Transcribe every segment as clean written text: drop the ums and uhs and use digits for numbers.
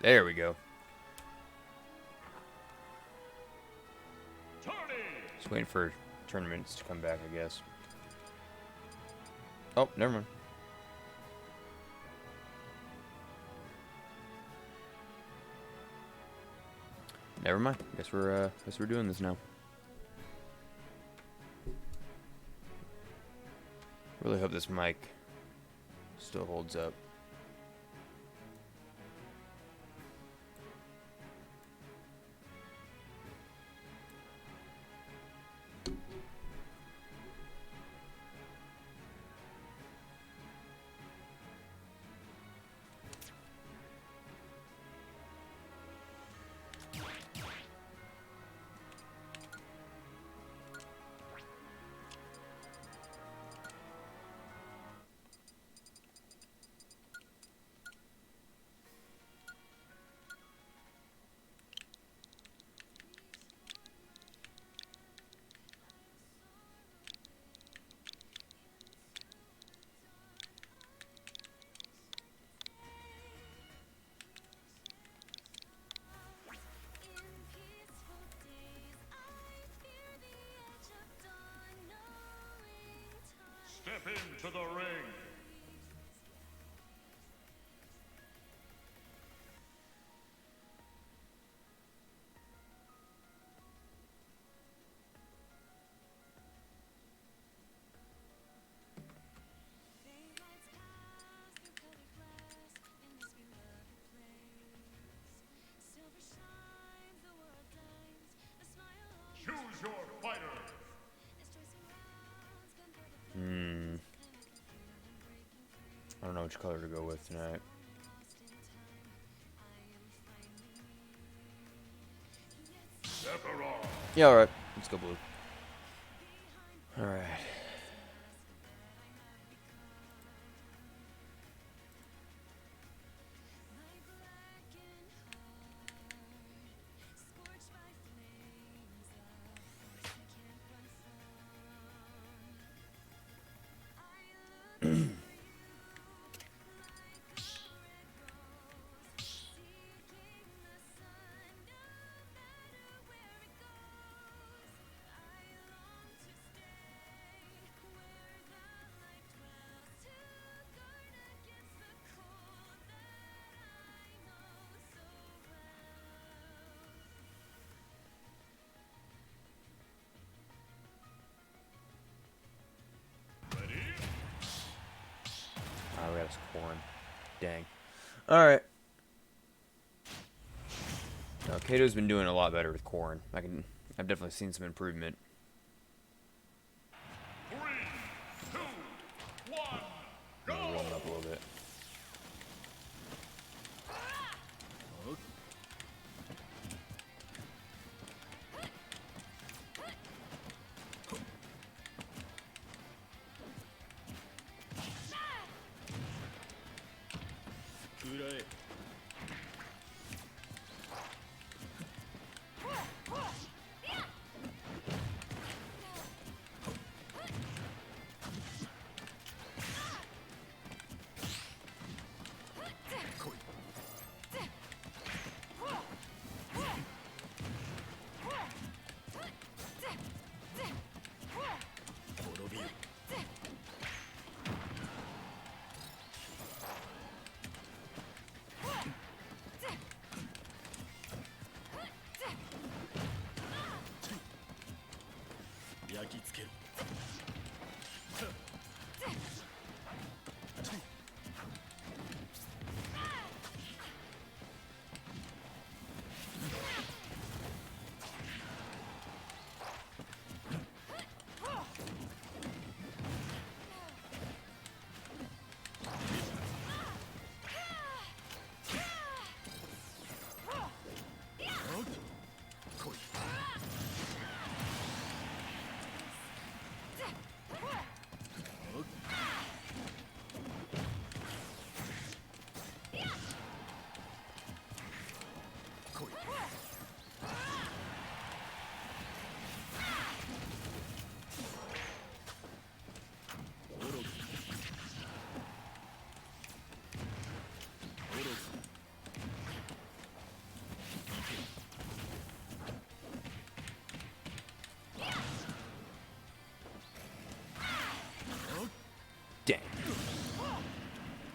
There we go. Just waiting for tournaments to come back, I guess. Oh, never mind. Never mind. Guess we're doing this now. Really hope this mic still holds up. Step into the ring. Choose your fighter. I don't know which color to go with tonight. Sephiroth. Yeah, alright. Let's go blue. Alright. Oh, we got his corn. Dang. Alright. Now, Kato's been doing a lot better with corn. I've definitely seen some improvement. 3, 2, 1, go! I'm rolling up a little bit.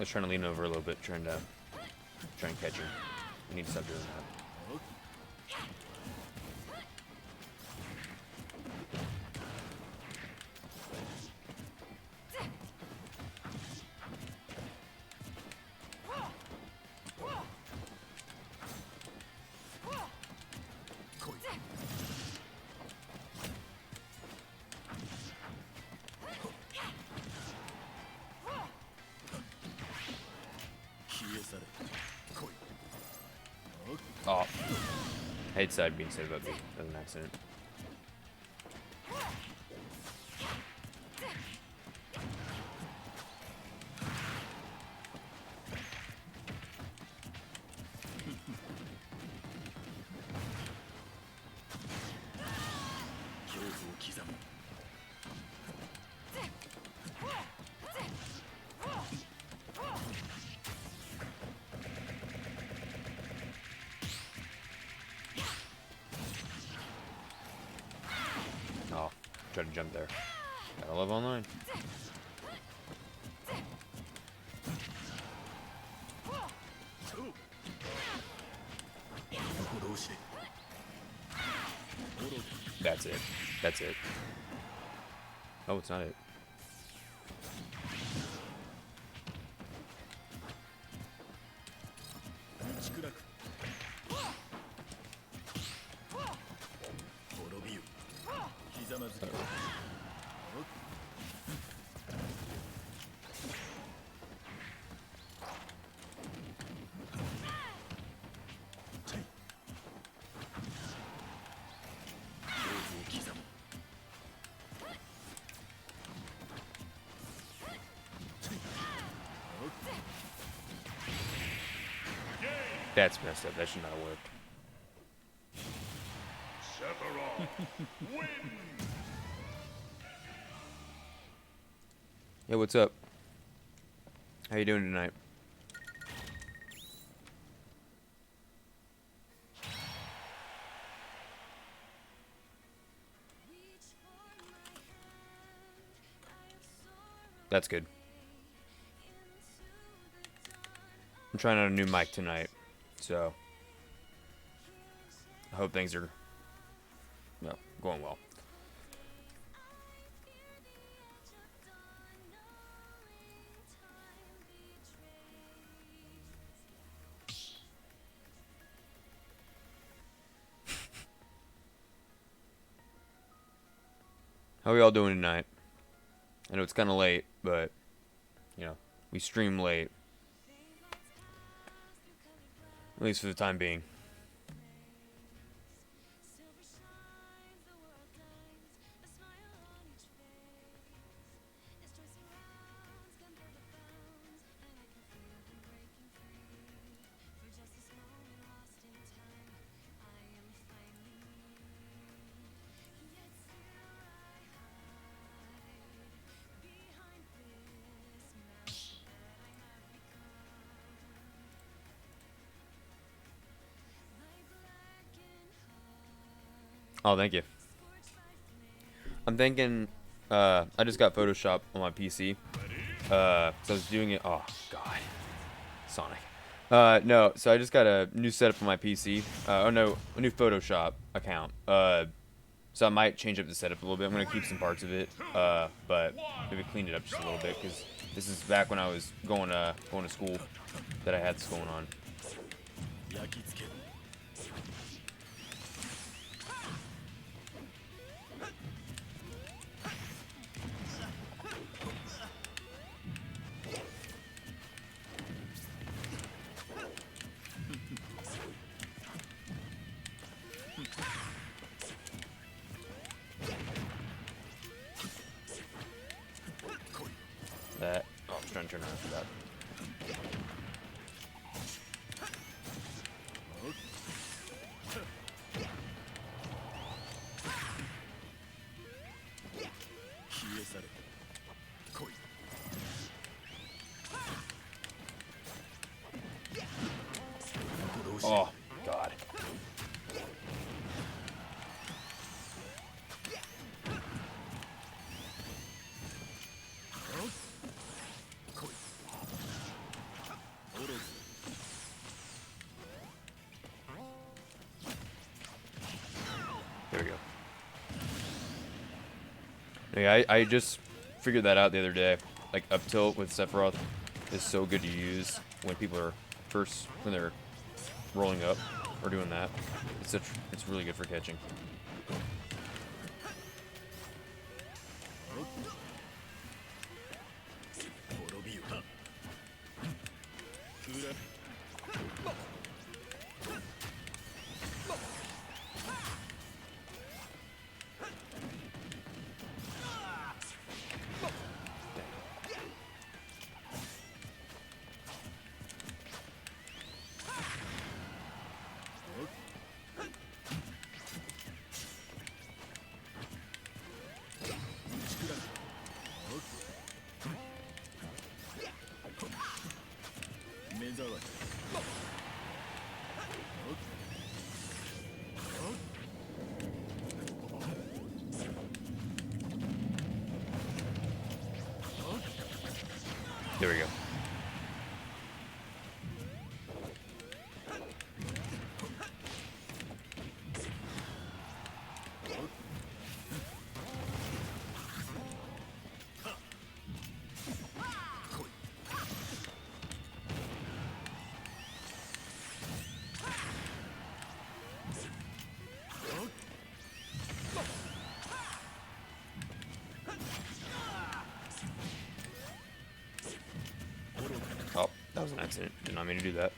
was trying to lean over a little bit, trying to catch him. I need to stop doing that. Oh, I hate side being said about me as an accident. Oh, try to jump there. Gotta love online. That's it. That's it. Oh, it's not it. That's messed up. That should not have worked. Sephiroth wins. Hey, what's up? How you doing tonight? That's good. I'm trying out a new mic tonight, so I hope things are going well. How are y'all doing tonight? I know it's kind of late, but, you know, we stream late. At least for the time being. Oh, thank you. I'm thinking, I just got Photoshop on my PC. So I was doing it. Oh, God. Sonic. No, so I just got a new setup on my PC. Oh, no, a new Photoshop account. So I might change up the setup a little bit. I'm going to keep some parts of it, but maybe clean it up just a little bit, because this is back when I was going to school that I had this going on. That. Oh, I was trying to turn around for that. Oh, God. There we go. Yeah, I just figured that out the other day. Like, up tilt with Sephiroth is so good to use when people are when they're rolling up or doing that. It's really good for catching. There we go. Oh, that was an accident. Did not mean to do that.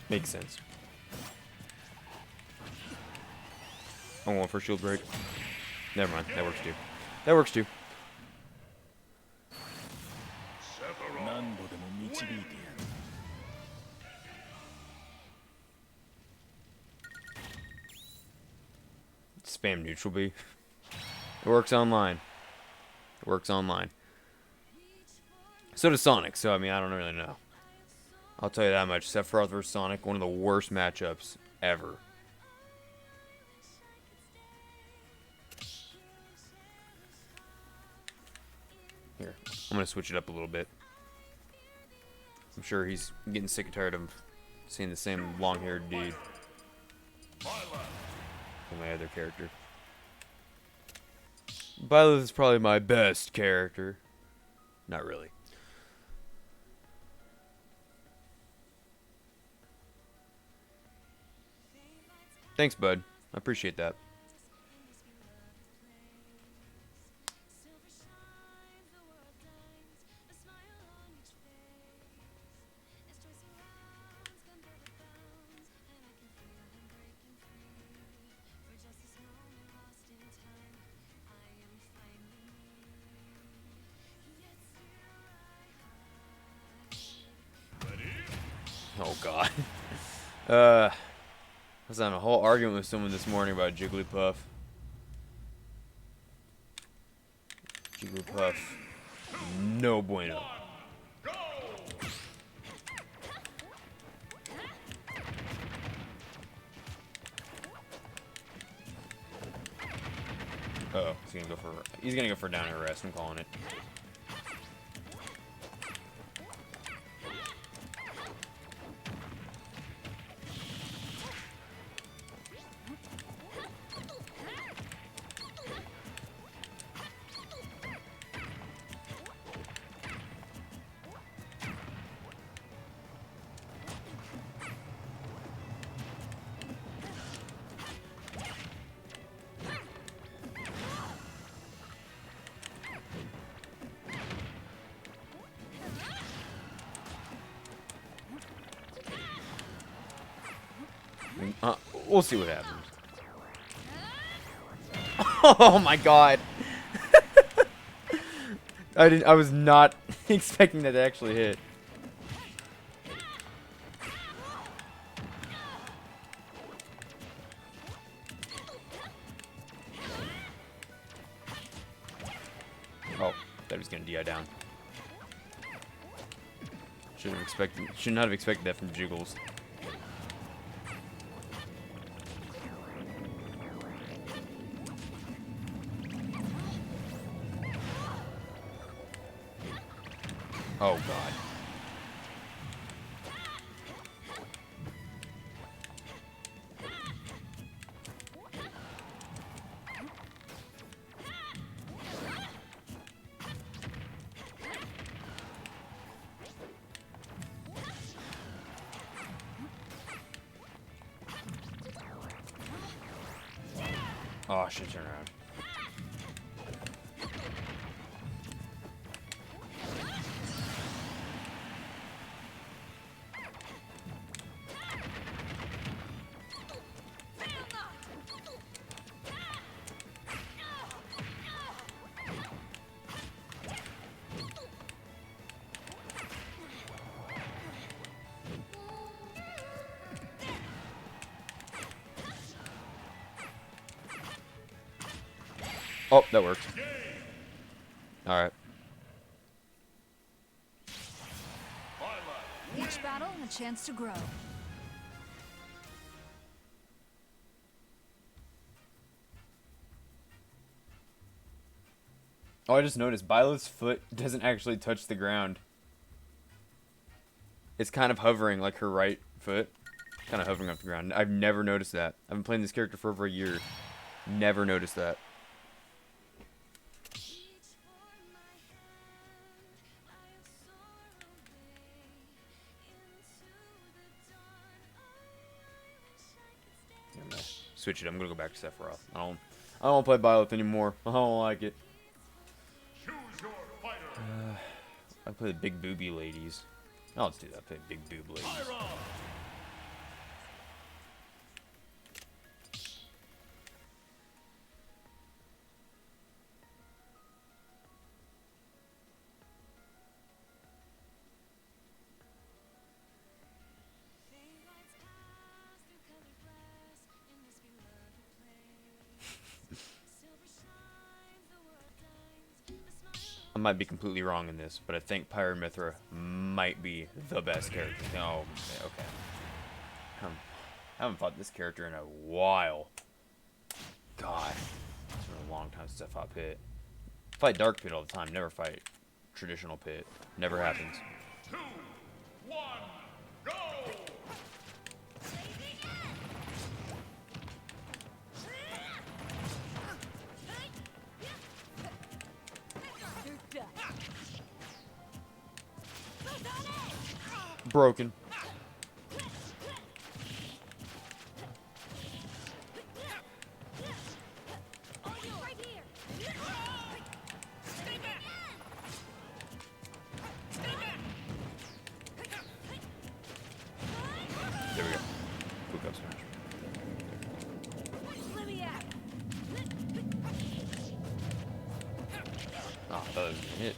Makes sense. I'm going for shield break. Never mind. That works too. That works too. Spam neutral B. It works online. It works online. So does Sonic, so I mean, I don't really know. I'll tell you that much. Sephiroth vs. Sonic, one of the worst matchups ever. Here, I'm going to switch it up a little bit. I'm sure he's getting sick and tired of seeing the same long-haired dude. For my other character. Byleth is probably my best character. Not really. Thanks, bud. I appreciate that. Oh, God. I was on a whole argument with someone this morning about Jigglypuff. Jigglypuff. No bueno. Uh-oh. He's gonna go for down air rest. I'm calling it. We'll see what happens. Oh my God! I was not expecting that to actually hit. Oh, that was gonna DI down. Should not have expected that from Jiggles. Oh god. Oh, shit, turn around. Oh, that worked. Alright. Each battle, a chance to grow. Oh, I just noticed Byleth's foot doesn't actually touch the ground. It's kind of hovering like her right foot. Kind of hovering off the ground. I've never noticed that. I've been playing this character for over a year. Never noticed that. I'm gonna switch it. I'm gonna go back to Sephiroth. I don't want to play Byleth anymore. I don't like it. Choose your fighter. I play the big booby ladies. Oh, let's do that. Play big boob ladies. Pyro. I might be completely wrong in this, but I think Pyra Mythra might be the best character. No, okay. I haven't fought this character in a while. God, it's been a long time since I fought Pit. Fight Dark Pit all the time, never fight traditional Pit. Never happens. 2, 1, go! Broken. There we go. Quick up smash. Oh, I thought it was gonna hit.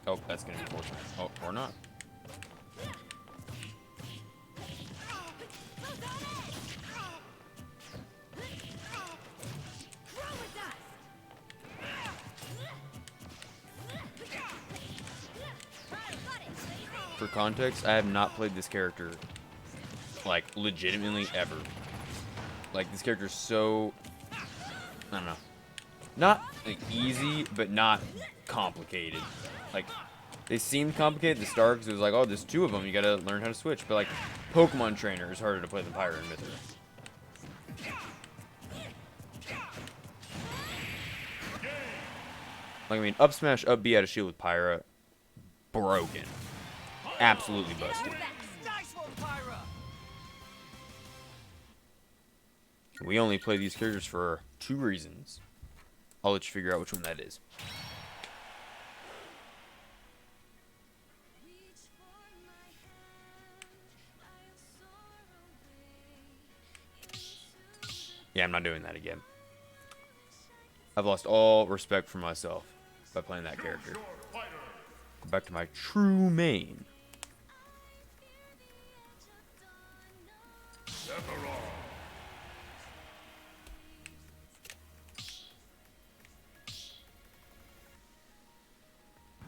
Oh, that's gonna be fortunate. Oh, or not. For context, I have not played this character, like, legitimately ever. Like, this character's so, I don't know. Not, like, easy, but not complicated. Like, they seemed complicated at the start because it was like, oh, there's 2 of them, you gotta learn how to switch. But, like, Pokemon Trainer is harder to play than Pyra and Mythra. Like, I mean, up smash, up B out of shield with Pyra, broken. absolutely busted. Nice one, Pyra. We only play these characters for 2 reasons. I'll let you figure out which one that is. Yeah, I'm not doing that again. I've lost all respect for myself by playing that character. Your fighter. Go back to my true main. Sephiroth.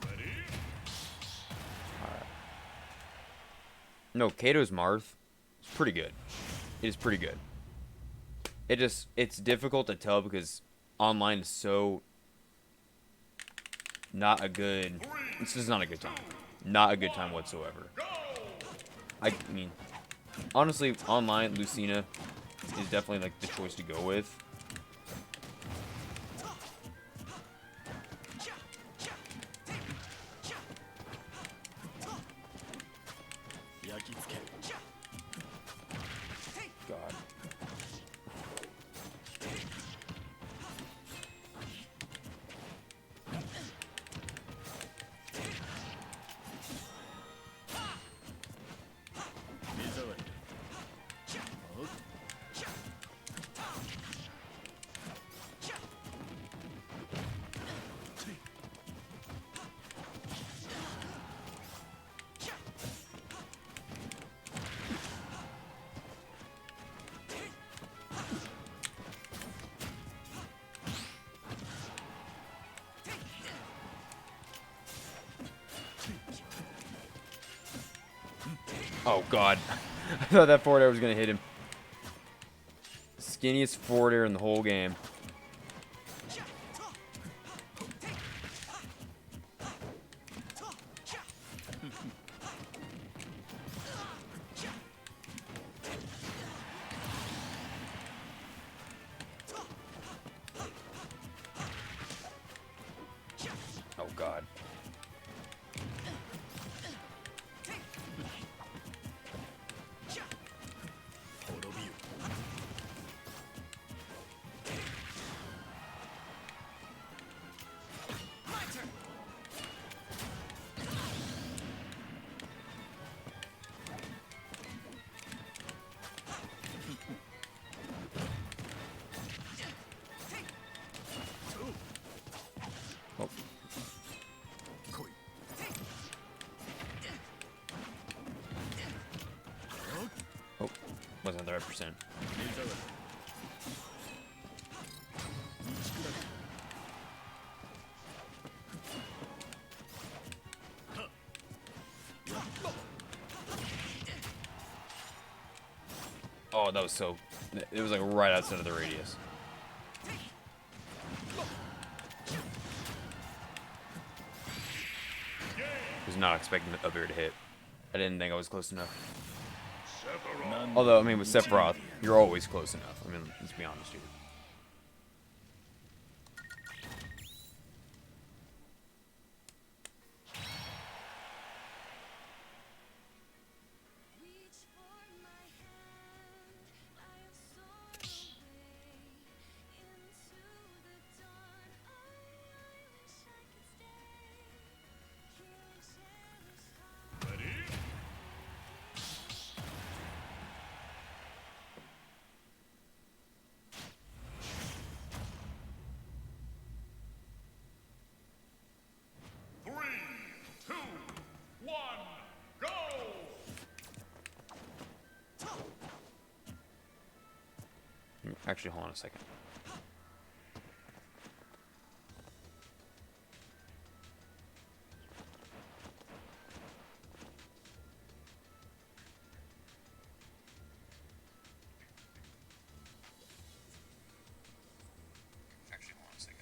Ready? No, Kato's Marth is pretty good. It is pretty good. It's difficult to tell because online is so not a good. This is not a good time. Not a good time whatsoever. I mean, honestly, online Lucina is definitely like the choice to go with. God. Oh God. I thought that forward air was gonna hit him. Skinniest forward air in the whole game. Oh God. Oh. Oh, wasn't at the right percent. Oh, that was so. It was like right outside of the radius. Was not expecting the up air to hit. I didn't think I was close enough. Sephiroth. Although, I mean, with Sephiroth, you're always close enough. I mean, let's be honest here. Three, two, one, go! Actually, hold on a second. Actually, hold on a second.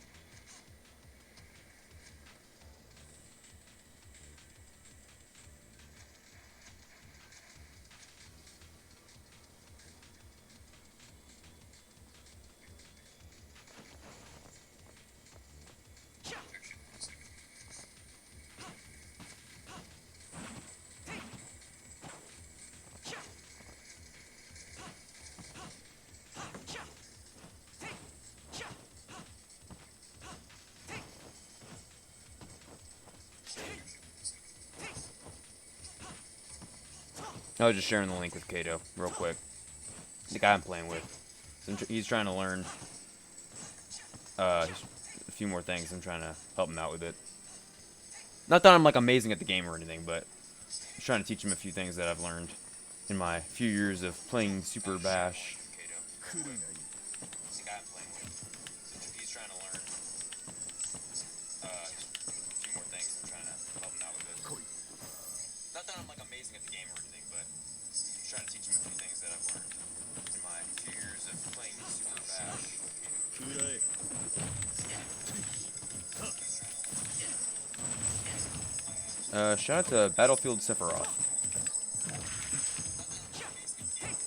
I was just sharing the link with Kato real quick. The guy I'm playing with. He's trying to learn a few more things. I'm trying to help him out with it. Not that I'm like amazing at the game or anything, but I'm trying to teach him a few things that I've learned in my few years of playing Super Bash. He's trying to learn a few more things. I'm trying to help him out with it. Not that I'm like amazing at the game or anything, but I'm trying to teach him a few things that I've learned in my few years of playing Super Bash. Shout out to Battlefield Sephiroth.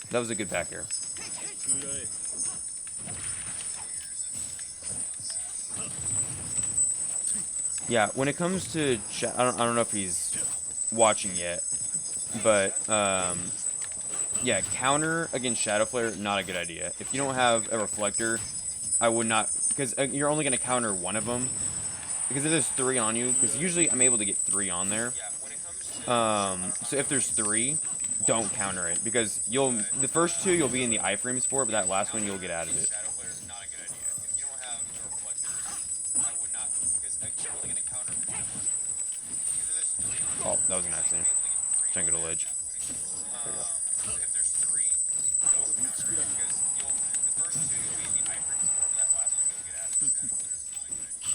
That was a good back air. Yeah, when it comes to I don't know if he's watching yet, but yeah, counter against Shadow Flare, not a good idea. If you don't have a reflector, I would not, because you're only gonna counter one of them. Because if there's 3 on you, because usually I'm able to get 3 on there. So if there's 3, don't counter it, because the first 2 you'll be in the iframes for, but that last one you'll get out of it. Oh, that was an accident. Trying to go to ledge. There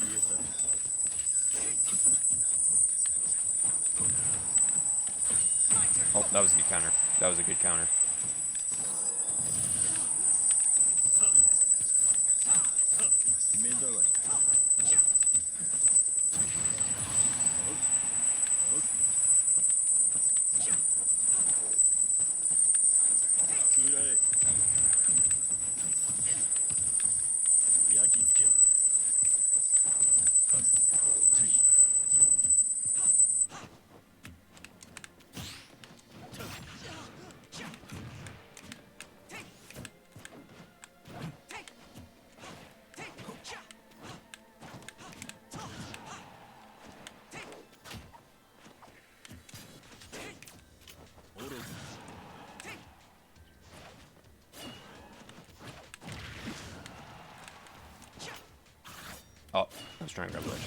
you go. Oh, that was a good counter. That was a good counter. Oh, I was trying to grab the ledge.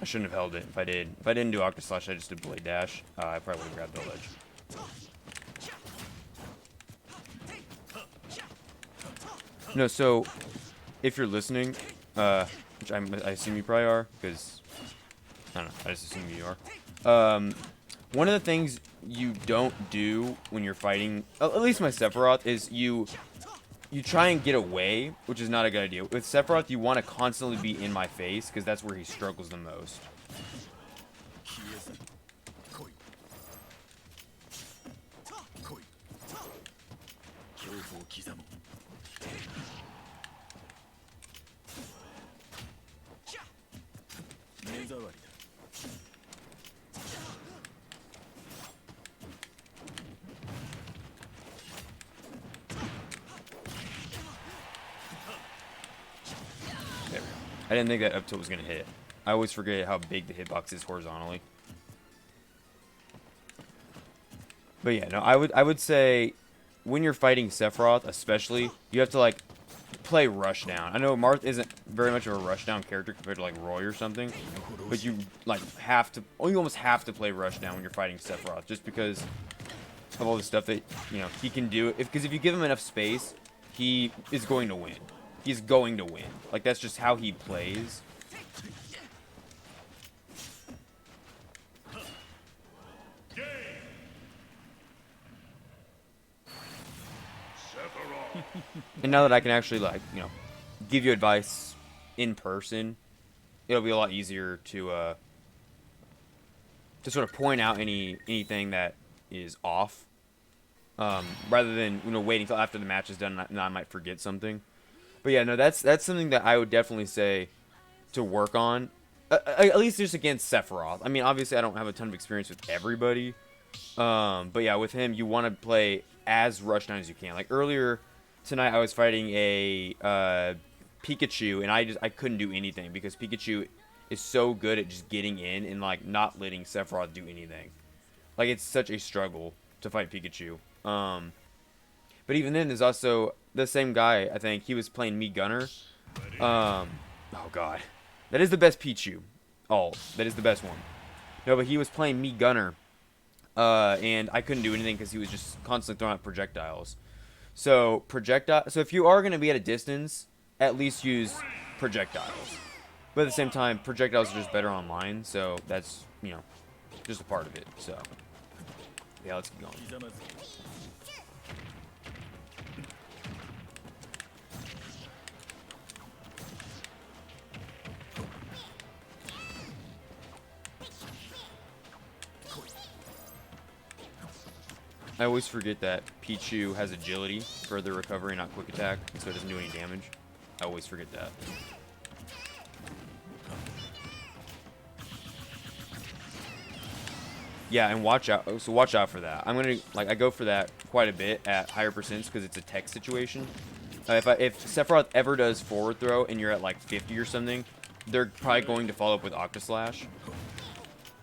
I shouldn't have held it. If I didn't do Octa Slash, I just did Blade Dash. I probably would have grabbed the ledge. No, so if you're listening, which I assume you probably are, because I don't know, I just assume you are. One of the things you don't do when you're fighting, at least my Sephiroth, is you try and get away, which is not a good idea. With Sephiroth, you want to constantly be in my face, because that's where he struggles the most. I didn't think that up tilt was going to hit. I always forget how big the hitbox is horizontally. But yeah, no, I would say when you're fighting Sephiroth, especially, you have to like play rushdown. I know Marth isn't very much of a rushdown character compared to like Roy or something, but you like have to, you almost have to play rushdown when you're fighting Sephiroth, just because of all the stuff that he can do. Because if you give him enough space, he is going to win. He's going to win. Like, that's just how he plays. And now that I can actually, like, give you advice in person, it'll be a lot easier to sort of point out anything that is off, rather than waiting until after the match is done and I might forget something. But yeah, no, that's something that I would definitely say to work on, at least just against Sephiroth. I mean, obviously I don't have a ton of experience with everybody, but yeah, with him you want to play as rushdown as you can. Like earlier tonight, I was fighting a Pikachu, and I couldn't do anything because Pikachu is so good at just getting in and like not letting Sephiroth do anything. Like, it's such a struggle to fight Pikachu. But even then, there's also the same guy. I think he was playing me Gunner. Oh god, that is the best Pichu. Oh, that is the best one. No, but he was playing me Gunner, and I couldn't do anything because he was just constantly throwing out projectiles. So So if you are gonna be at a distance, at least use projectiles. But at the same time, projectiles are just better online. So that's just a part of it. So yeah, let's keep going. I always forget that Pichu has agility for the recovery, not quick attack, so it doesn't do any damage. I always forget that. Yeah, and watch out. So watch out for that. I'm gonna I go for that quite a bit at higher percents because it's a tech situation. If Sephiroth ever does forward throw and you're at like 50 or something, they're probably going to follow up with Octa Slash.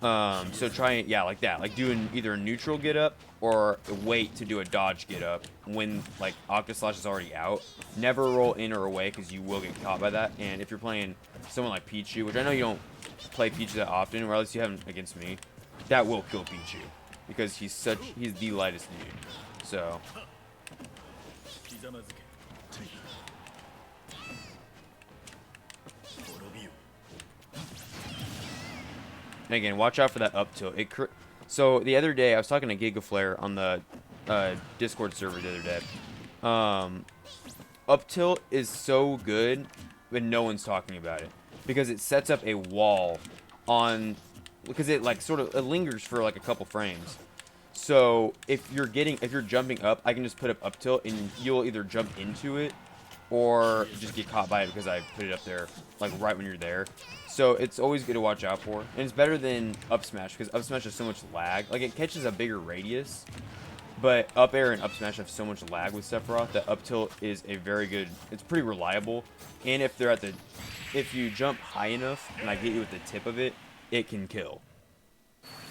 So try it, yeah, like that. Like doing either a neutral get up or wait to do a dodge get up when like Octa Slash is already out. Never roll in or away because you will get caught by that. And if you're playing someone like Pichu, which I know you don't play Pichu that often, or at least you haven't against me, that will kill Pichu because he's the lightest dude. So. And again, watch out for that up tilt. So the other day, I was talking to GigaFlare on the Discord server the other day. Up tilt is so good, but no one's talking about it because it sets up a wall because it it lingers for like a couple frames. So if you're jumping up, I can just put up tilt and you'll either jump into it or just get caught by it because I put it up there like right when you're there. So it's always good to watch out for, and it's better than up smash because up smash has so much lag. Like it catches a bigger radius, but up air and up smash have so much lag with Sephiroth that up tilt is it's pretty reliable. And if you jump high enough and I get you with the tip of it, it can kill.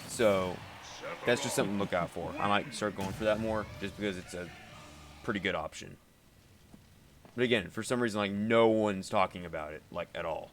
So that's just something to look out for. I might start going for that more just because it's a pretty good option. But again, for some reason, like no one's talking about it like at all.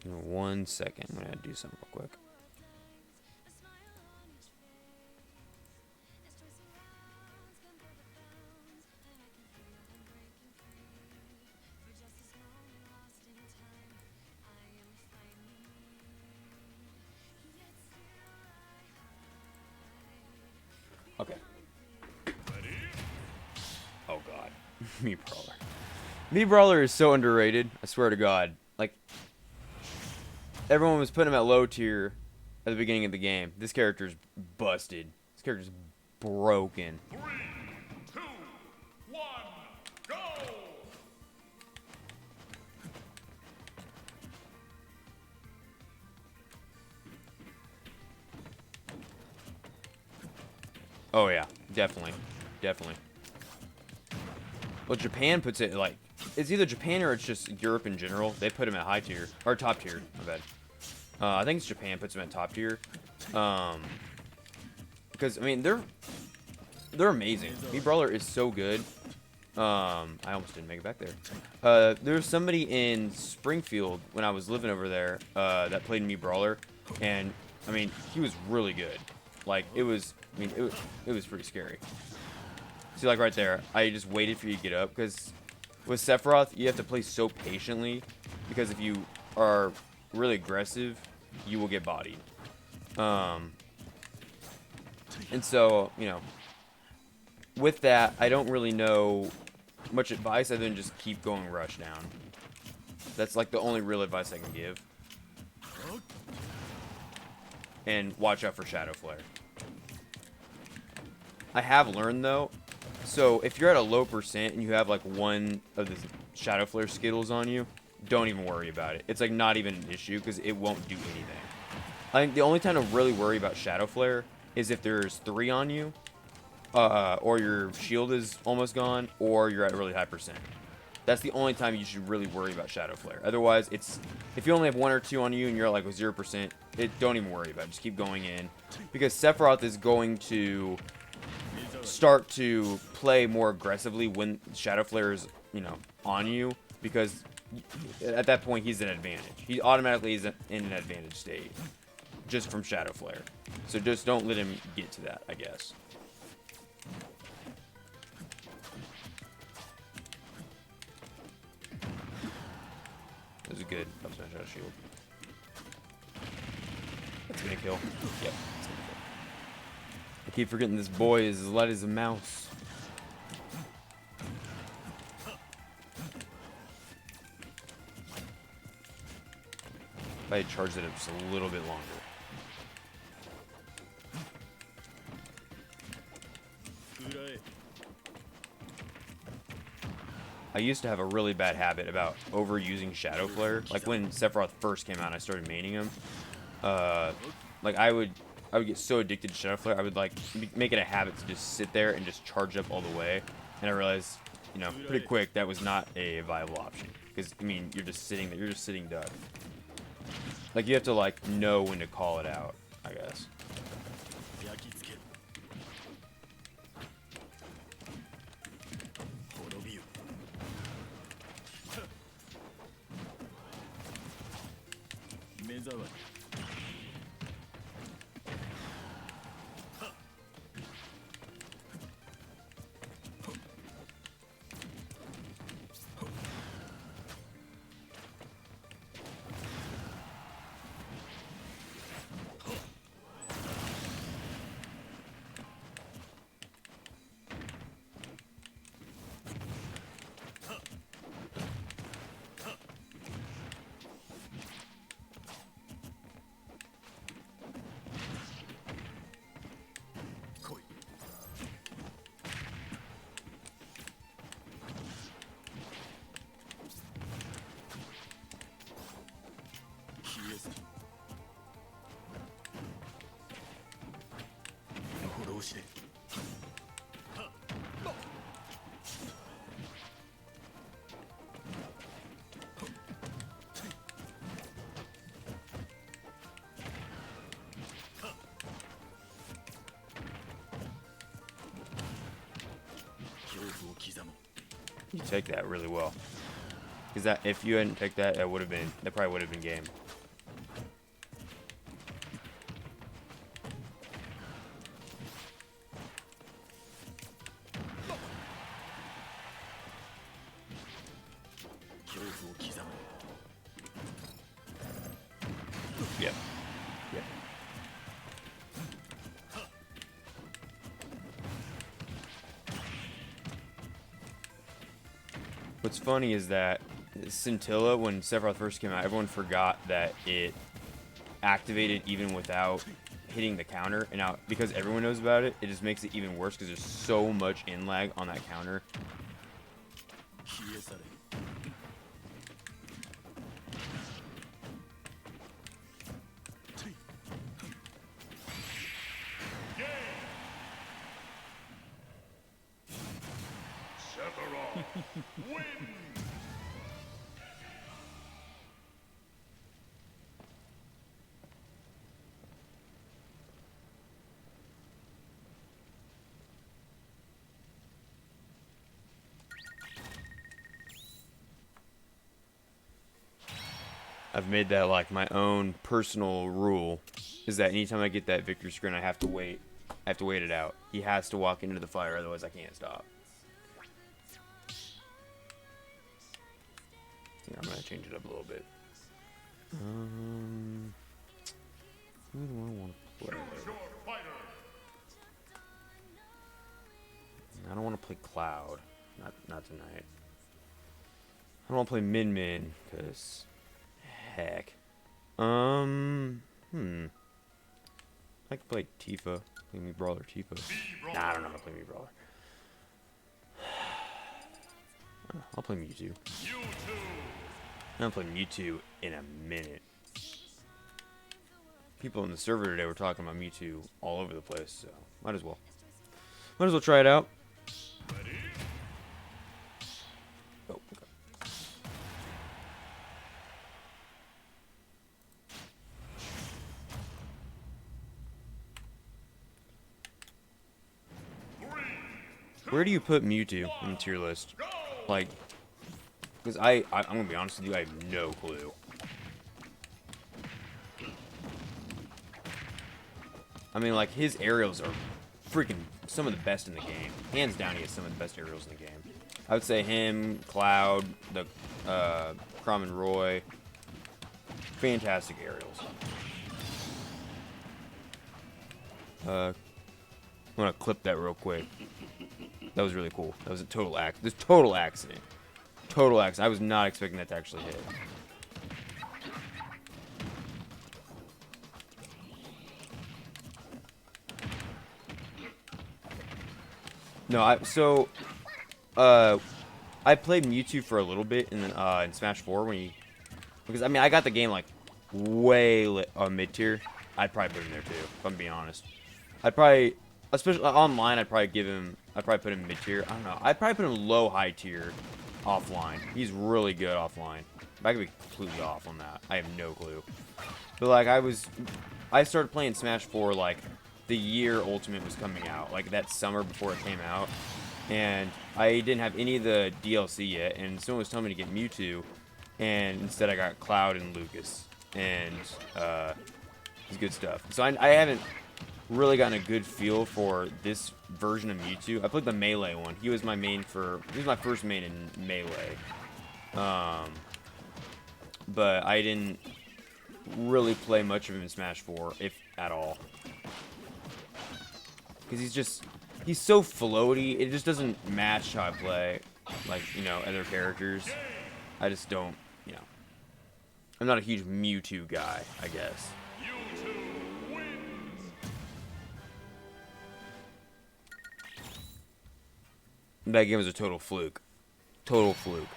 Give me 1 second. I'm gonna do something real quick. Okay. Oh god. Me Brawler. Me Brawler is so underrated. I swear to God. Like, everyone was putting him at low tier at the beginning of the game. This character's busted. This character's broken. 3, 2, 1, go! Oh yeah, definitely. Definitely. Well, Japan puts it like, it's either Japan or it's just Europe in general. They put him at high tier, or top tier, my bad. I think it's Japan puts him at top tier. Because, I mean, they're amazing. Me Brawler is so good. I almost didn't make it back there. There was somebody in Springfield when I was living over there that played Me Brawler, and, I mean, he was really good. Like, it was pretty scary. See, like right there, I just waited for you to get up because With Sephiroth, you have to play so patiently because if you are really aggressive, you will get bodied. And so, you know, with that, I don't really know much advice other than just keep going rush down. That's like the only real advice I can give. And watch out for Shadow Flare. I have learned though, so if you're at a low percent and you have like one of the Shadow Flare Skittles on you, don't even worry about it. It's like not even an issue because it won't do anything. I think the only time to really worry about Shadow Flare is if there's 3 on you, or your shield is almost gone, or you're at a really high percent. That's the only time you should really worry about Shadow Flare. Otherwise, it's if you only have 1 or 2 on you and you're like with 0%, don't even worry about it. Just keep going in because Sephiroth is going to start to play more aggressively when Shadow Flare is, you know, on you because at that point he's an advantage. He automatically is in an advantage state just from Shadow Flare. So just don't let him get to that, I guess. That was a good up smash out of shield. That's gonna kill. Yep, that's gonna kill. I keep forgetting this boy is as light as a mouse. If I had charged it up just a little bit longer. I used to have a really bad habit about overusing Shadow Flare. Like when Sephiroth first came out and I started maining him. Like I would get so addicted to Shadow Flare, I would like make it a habit to just sit there and just charge up all the way. And I realized, you know, pretty quick that was not a viable option. Because I mean, you're just sitting there, you're just sitting duck. Like you have to like know when to call it out, I guess. You take that really well. Because that if you hadn't picked that, that probably would have been game. Yep. Yep. What's funny is that Scintilla, when Sephiroth first came out, everyone forgot that it activated even without hitting the counter. And now, because everyone knows about it, it just makes it even worse because there's so much in lag on that counter. Sephiroth win. I've made that like my own personal rule, is that anytime I get that victory screen, I have to wait. I have to wait it out. He has to walk into the fire, otherwise I can't stop. change it up a little bit. Who do I want to play? Choose your fighter. I don't want to play Cloud. Not tonight. I don't want to play Min Min, because heck. I could play Tifa. Play me Brawler Tifa. Nah, I don't know how to play me Brawler. I'll play Mewtwo. I haven't played Mewtwo in a minute. People in the server today were talking about Mewtwo all over the place, so might as well. Might as well try it out. Oh, okay. Where do you put Mewtwo in the tier list? Like, because I'm gonna be honest with you, I have no clue. I mean, like, his aerials are freaking some of the best in the game. Hands down, he has some of the best aerials in the game. I would say him, Cloud, the Crom and Roy. Fantastic aerials. I'm gonna clip that real quick. That was really cool. That was a total accident. Total accident. I was not expecting that to actually hit. No, I played Mewtwo for a little bit in Smash 4 because I mean I got the game like way mid tier. I'd probably put him there too, if I'm being honest. I'd probably, especially online, I'd probably put him mid tier. I don't know. I'd probably put him low high tier offline. He's really good offline. I could be completely off on that. I have no clue. But like I started playing Smash 4 like the year Ultimate was coming out, like that summer before it came out, and I didn't have any of the DLC yet, and someone was telling me to get Mewtwo, and instead I got Cloud and Lucas, and it's good stuff. So I haven't really gotten a good feel for this version of Mewtwo. I played the Melee one. He was my first main in Melee, but I didn't really play much of him in Smash 4, if at all. Because he's so floaty, it just doesn't match how I play, like, you know, other characters. I just don't, you know. I'm not a huge Mewtwo guy, I guess. That game was a total fluke. Total fluke.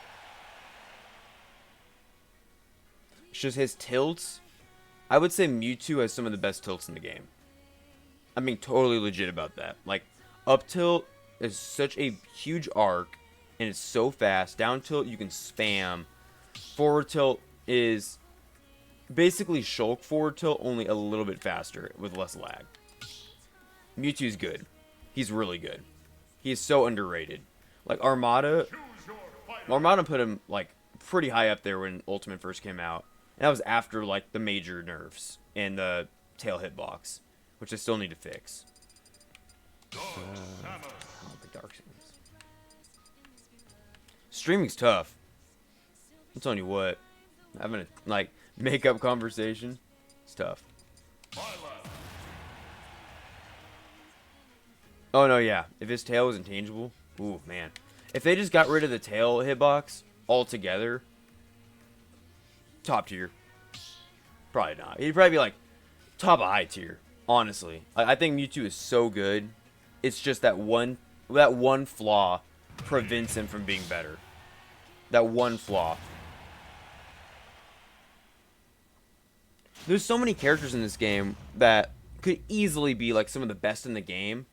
It's just his tilts. I would say Mewtwo has some of the best tilts in the game. I'm being totally legit about that. Like, up tilt is such a huge arc, and it's so fast. Down tilt, you can spam. Forward tilt is basically Shulk forward tilt, only a little bit faster with less lag. Mewtwo's good. He's really good. He is so underrated. Like, Armada put him, like, pretty high up there when Ultimate first came out. And that was after, like, the major nerfs and the tail hitbox, which I still need to fix. The Dark Samus. Streaming's tough. I'm telling you what. Having a, like, make-up conversation, it's tough. Oh, no, yeah. If his tail was intangible, ooh, man. If they just got rid of the tail hitbox altogether, top tier. Probably not. He'd probably be, like, top of high tier. Honestly, I think Mewtwo is so good. It's just that one flaw prevents him from being better. That one flaw. There's so many characters in this game that could easily be like some of the best in the game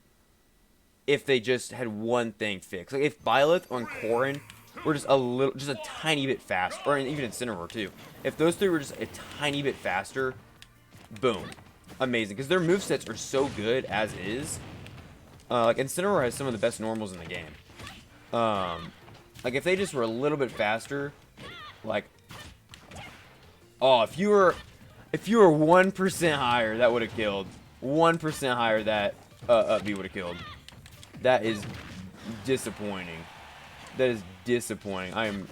if they just had one thing fixed. Like if Byleth or Corrin were just a tiny bit faster, or even Incineroar too. If those three were just a tiny bit faster, boom. Amazing, because their movesets are so good as is. Like Incineroar has some of the best normals in the game. Like if they just were a little bit faster, like, oh, if you were 1% higher, that would have killed. 1% higher, that B would have killed. That is disappointing. That is disappointing.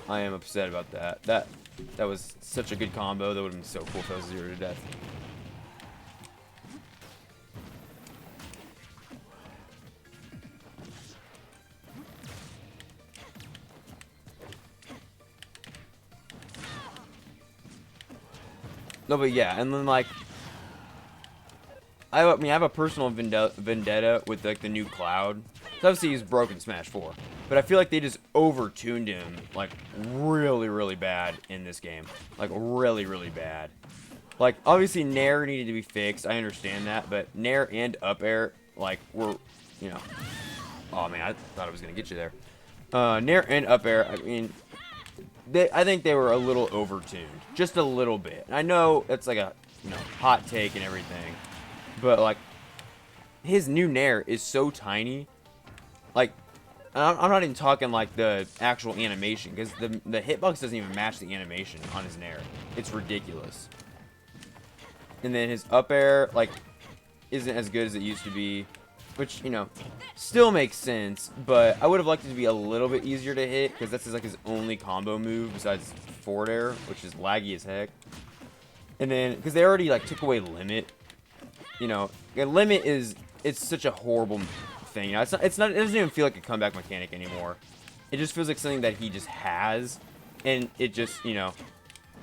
I am upset about that. That was such a good combo. That would have been so cool if that was 0 to death. No, but yeah, and then like, I mean, I have a personal vendetta with like the new Cloud. So obviously he's broken Smash 4, but I feel like they just over-tuned him like really, really bad in this game, like really, really bad. Like obviously Nair needed to be fixed. I understand that, but Nair and up air like were, you know, oh man, I thought I was gonna get you there. Nair and up air, I mean. I think they were a little over-tuned, just a little bit. I know it's like a, you know, hot take and everything, but like his new Nair is so tiny. Like I'm not even talking like the actual animation, because the hitbox doesn't even match the animation on his Nair. It's ridiculous. And then his up air like isn't as good as it used to be, which, you know, still makes sense, but I would have liked it to be a little bit easier to hit, because that's like his only combo move besides forward air, which is laggy as heck. And then, because they already like took away limit, you know, limit it's such a horrible thing. You know, it doesn't even feel like a comeback mechanic anymore. It just feels like something that he just has, and it just, you know,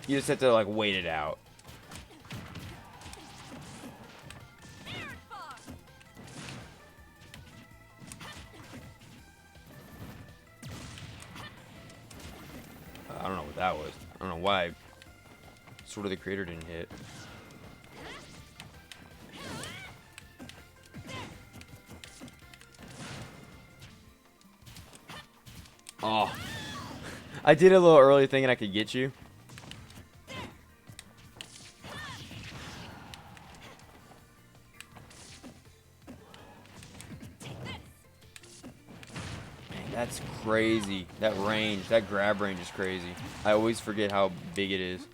you just have to like wait it out. I don't know what that was. I don't know why Sword of the Creator didn't hit. Oh. I did a little early thinking I could get you. That's crazy. That range, that grab range is crazy. I always forget how big it is.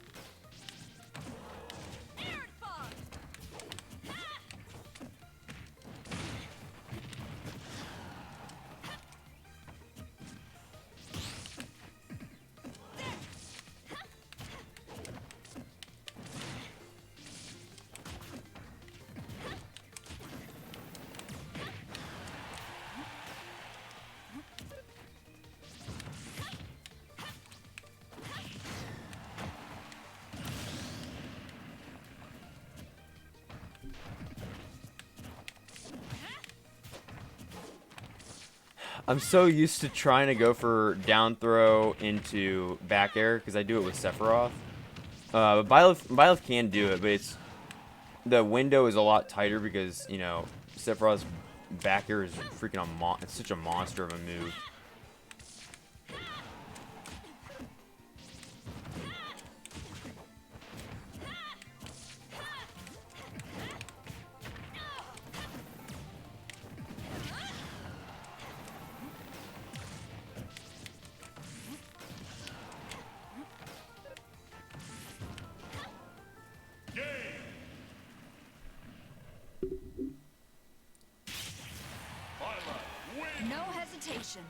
I'm so used to trying to go for down throw into back air because I do it with Sephiroth. But Byleth can do it, but it's the window is a lot tighter because, you know, Sephiroth's back air is freaking it's such a monster of a move. No hesitation.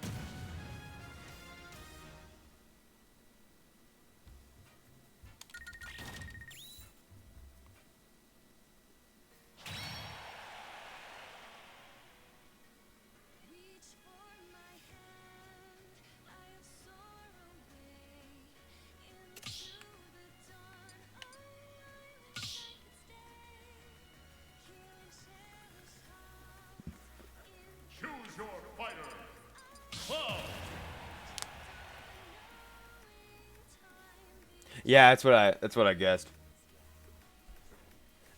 Choose your fighter. Cloud. Yeah, that's what I guessed. It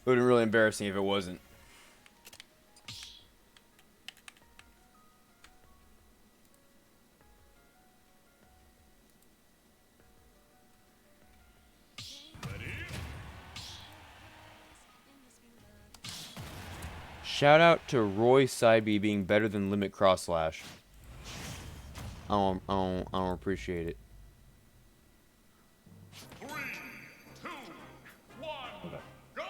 would have been really embarrassing if it wasn't. Shout out to Roy Saibi being better than Limit Cross Slash. I don't appreciate it. 3, 2, 1, go!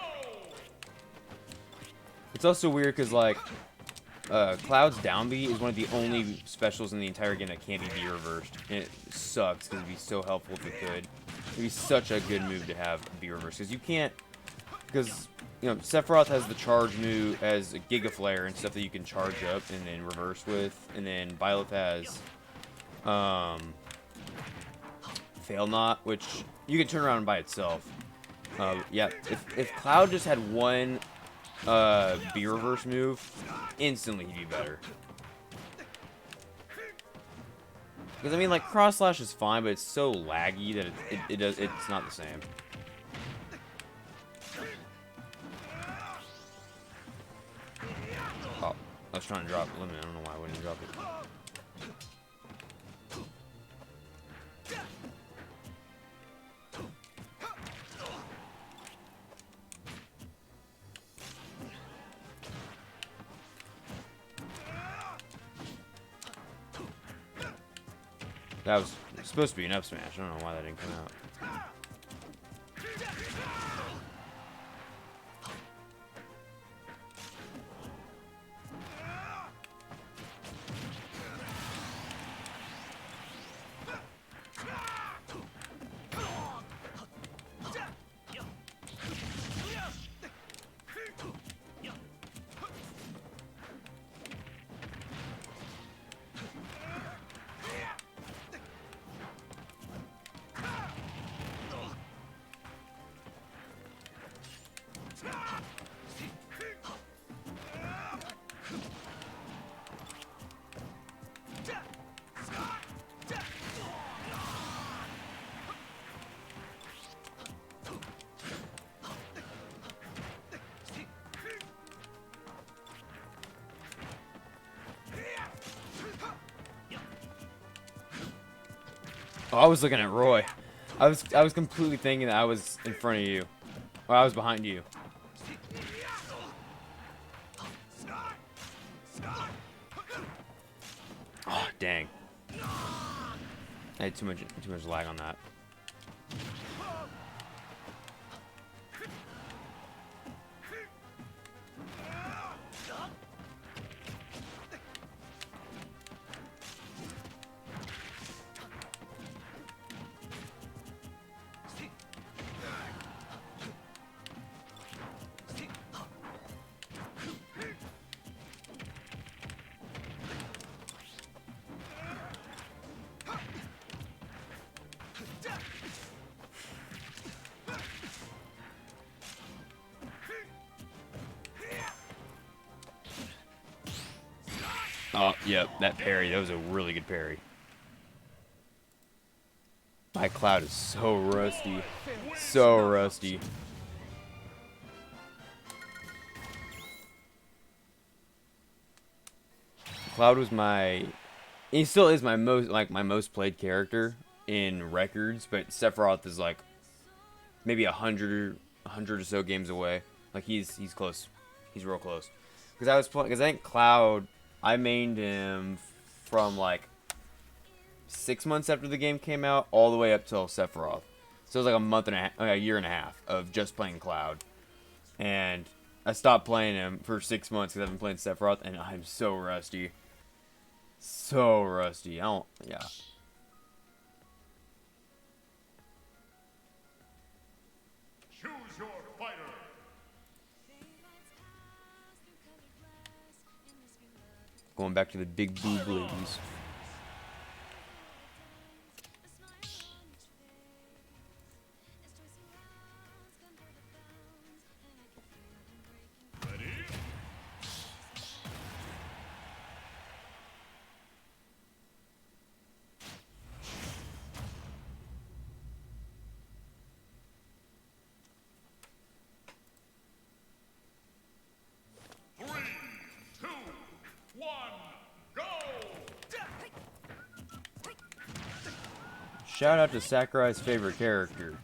It's also weird because like, Cloud's down B is one of the only specials in the entire game that can't be B-reversed. And it sucks, because it'd be so helpful if it could. It'd be such a good move to have B-reversed, because you can't... Because, you know, Sephiroth has the charge move as a Giga Flare and stuff that you can charge up and then reverse with. And then Byleth has... Fail Not, which you can turn around by itself. Yeah, if Cloud just had one B reverse move, instantly he'd be better. Because I mean, like, cross slash is fine, but it's so laggy that it's not the same. Oh, I was trying to drop limit. I don't know why I wouldn't drop it. That was supposed to be an up smash. I don't know why that didn't come out. Oh, I was looking at Roy. I was completely thinking that I was in front of you. Or I was behind you. Oh, dang. I had too much lag on that. Oh, yep, that parry. That was a really good parry. My Cloud is so rusty. So rusty. Cloud was my... He still is my most played character in records, but Sephiroth is like maybe 100 or so games away. Like he's close. He's real close. Because I think Cloud, I mained him from like 6 months after the game came out all the way up till Sephiroth. So it was like a year and a half of just playing Cloud. And I stopped playing him for 6 months because I've been playing Sephiroth, and I'm so rusty. So rusty. Yeah. Choose your fighter. Going back to the big boob ladies. Shout out to Sakurai's favorite character.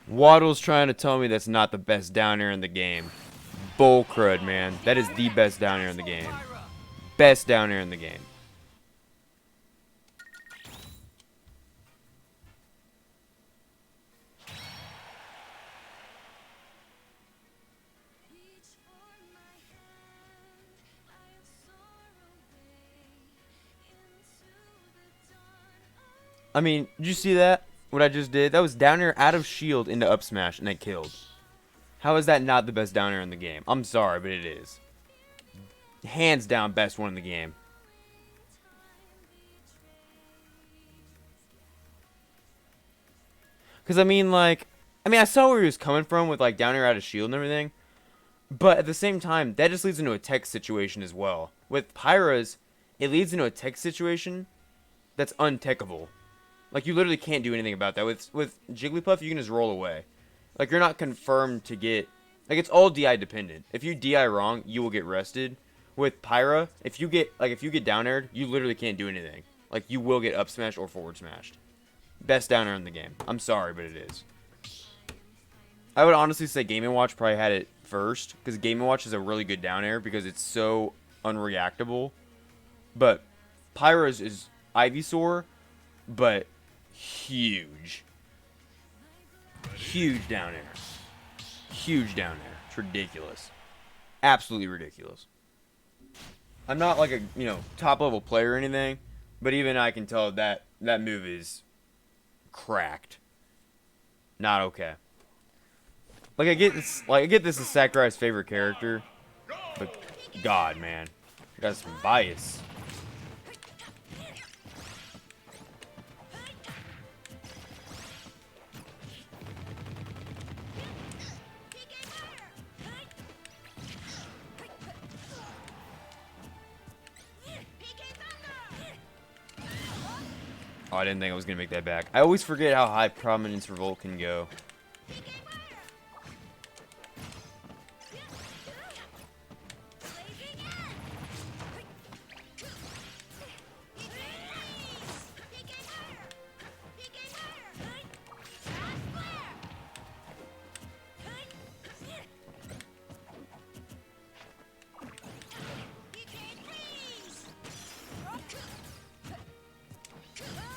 Waddle's trying to tell me that's not the best down air in the game. Bull crud, man. That is the best down air in the game. Best down air in the game. I mean, did you see that? What I just did? That was down air out of shield into up smash, and it killed. How is that not the best down air in the game? I'm sorry, but it is. Hands down, best one in the game. Because, I saw where he was coming from with, like, down air out of shield and everything. But at the same time, that just leads into a tech situation as well. With Pyra's, it leads into a tech situation that's untechable. Like, you literally can't do anything about that. With Jigglypuff, you can just roll away. Like, you're not confirmed to get... Like, it's all DI dependent. If you DI wrong, you will get rested. With Pyra, if you get down aired, you literally can't do anything. Like, you will get up smashed or forward smashed. Best down air in the game. I'm sorry, but it is. I would honestly say Game & Watch probably had it first. Because Game & Watch is a really good down air because it's so unreactable. But Pyra's is Ivysaur, but huge. Huge down air. Huge down air. It's ridiculous. Absolutely ridiculous. I'm not like a, top level player or anything, but even I can tell that move is cracked. Not okay. Like I get this is Sakurai's favorite character, but God, man, I got some bias. Oh, I didn't think I was going to make that back. I always forget how high Prominence Revolt can go.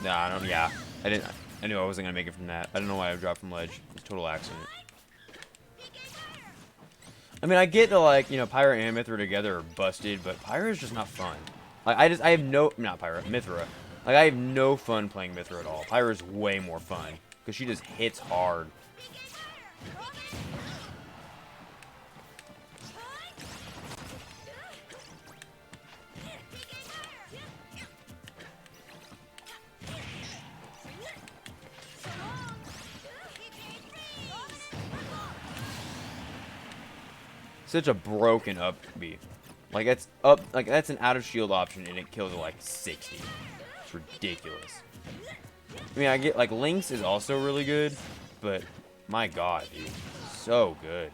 Nah, I knew I wasn't gonna make it from that. I don't know why I dropped from ledge. It was a total accident. I mean, I get that, like, Pyra and Mithra together are busted, but Pyra is just not fun. Like, I have no, not Pyra, Mithra. Like, I have no fun playing Mithra at all. Pyra is way more fun because she just hits hard. Such a broken up B. Like that's an out of shield option and it kills at like 60. It's ridiculous. I mean, I get like Lynx is also really good, but my God, dude, so good.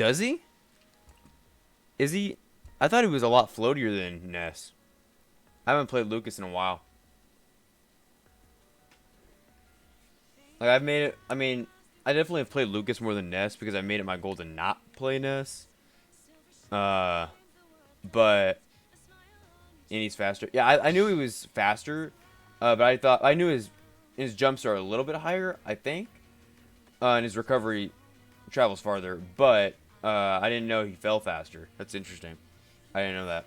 Does he? Is he? I thought he was a lot floatier than Ness. I haven't played Lucas in a while. Like, I've made it. I mean, I definitely have played Lucas more than Ness because I made it my goal to not play Ness. But and he's faster. Yeah, I knew he was faster, but I knew his jumps are a little bit higher. I think, and his recovery travels farther. But I didn't know he fell faster. That's interesting. I didn't know that.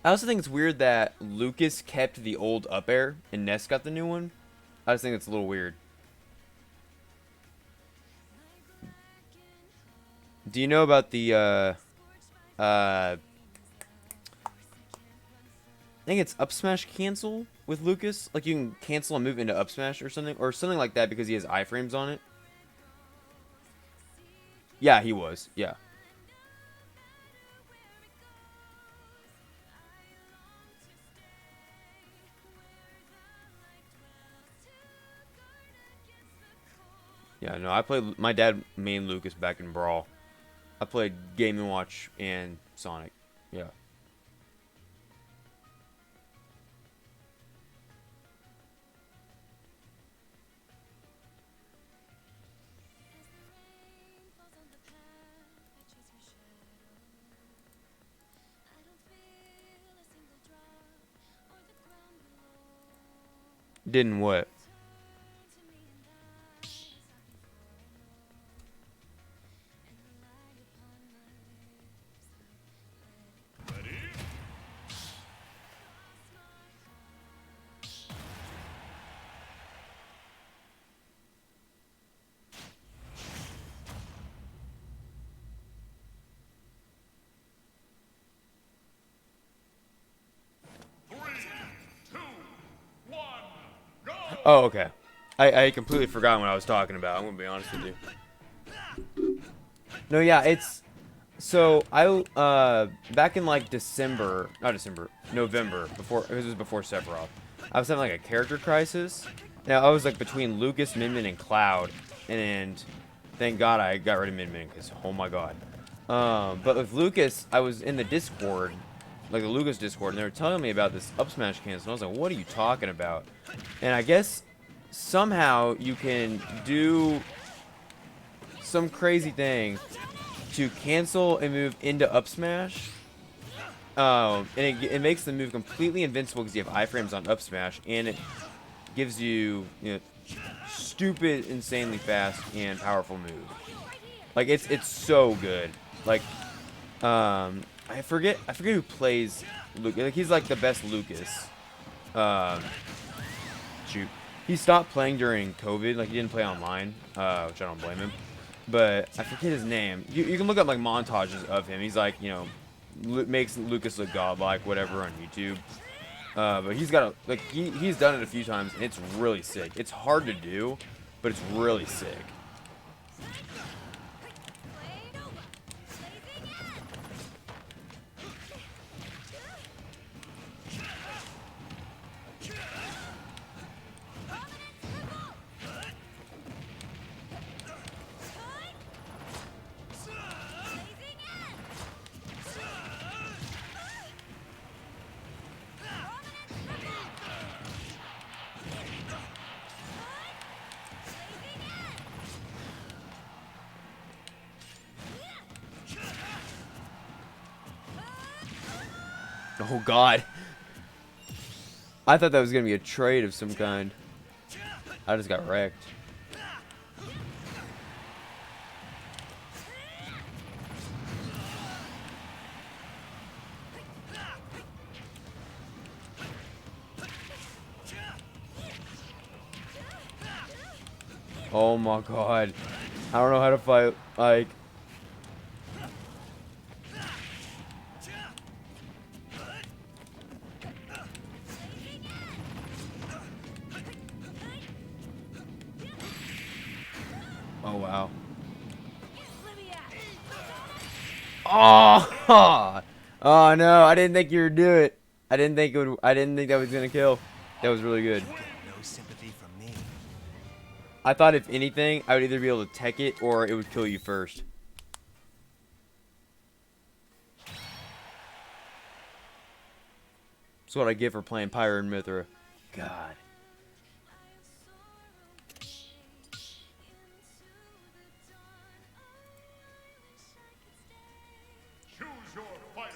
I also think it's weird that Lucas kept the old up air and Ness got the new one. I just think it's a little weird. Do you know about the I think it's up smash cancel with Lucas? Like you can cancel and move into up smash or something like that because he has iframes on it. Yeah, he was. Yeah. Yeah, no, I played. My dad main Lucas back in Brawl. I played Game & Watch and Sonic. Yeah. Didn't what? Oh, okay. I completely forgot what I was talking about. I'm gonna be honest with you. No, yeah, it's so back in like November, before it was before Sephiroth. I was having like a character crisis. Now I was like between Lucas, Min Min, and Cloud, and thank God I got rid of Min Min because oh my God. But with Lucas, I was in the Discord, like the Lucas Discord, and they were telling me about this up smash cancel. And I was like, what are you talking about? And I guess somehow you can do some crazy thing to cancel and move into up smash. And it makes the move completely invincible because you have iframes on up smash, and it gives you, stupid, insanely fast and powerful move. Like it's so good. Like I forget who plays Luke. Like he's like the best Lucas. Shoot. He stopped playing during COVID. Like he didn't play online, which I don't blame him. But I forget his name. You can look up like montages of him. He's like, makes Lucas look godlike, whatever, on YouTube. But he's got he's done it a few times, and it's really sick. It's hard to do, but it's really sick. Oh God. I thought that was gonna be a trade of some kind. I just got wrecked. Oh my God. I don't know how to fight, like... Oh, wow. Oh! Oh, no. I didn't think you would do it. I didn't think that was gonna kill. That was really good. No sympathy from me. I thought if anything, I would either be able to tech it or it would kill you first. That's what I get for playing Pyro and Mithra. God. Choose your fighter.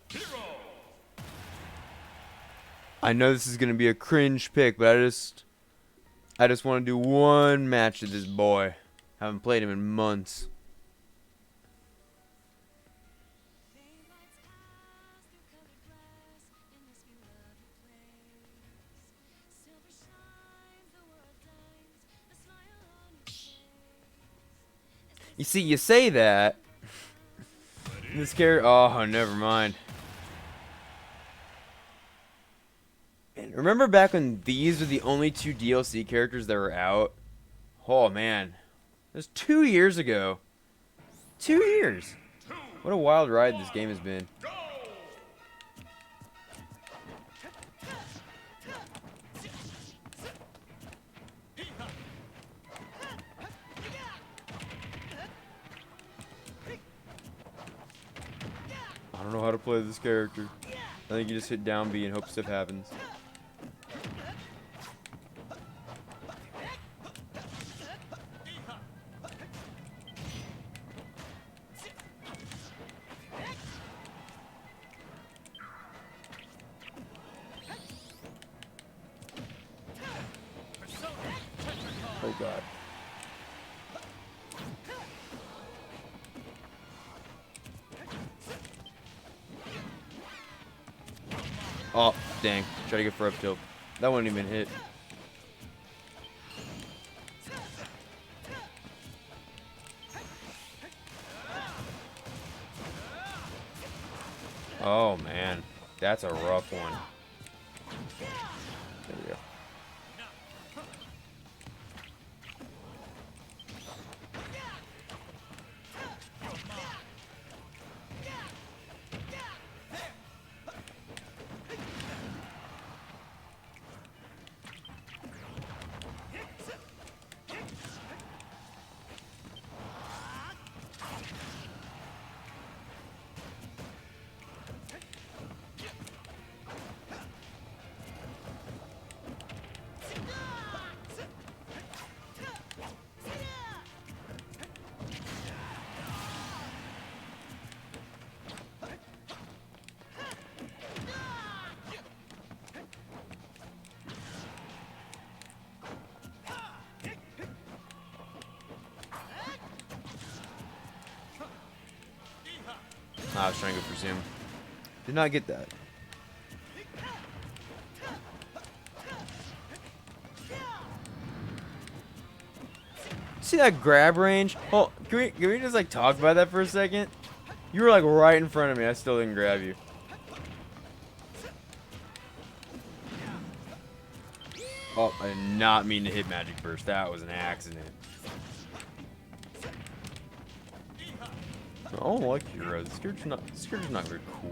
Hero. I know this is gonna be a cringe pick, but I just want to do one match with this boy. Haven't played him in months. You see, you say that. This character. Oh, never mind. And remember back when these were the only 2 DLC characters that were out? Oh man, it was 2 years ago. 2 years. What a wild ride this game has been. Go. I don't know how to play this character. I think you just hit down B and hope stuff happens. Oh god. Oh, dang. Try to get for up tilt. That wouldn't even hit. Oh, man. That's a rough one. There we go. I was trying to go for Zoom. Did not get that. See that grab range? Oh, can we just like talk about that for a second? You were like right in front of me. I still didn't grab you. Oh, I did not mean to hit Magic Burst. That was an accident. I don't like heroes. This character's not very cool.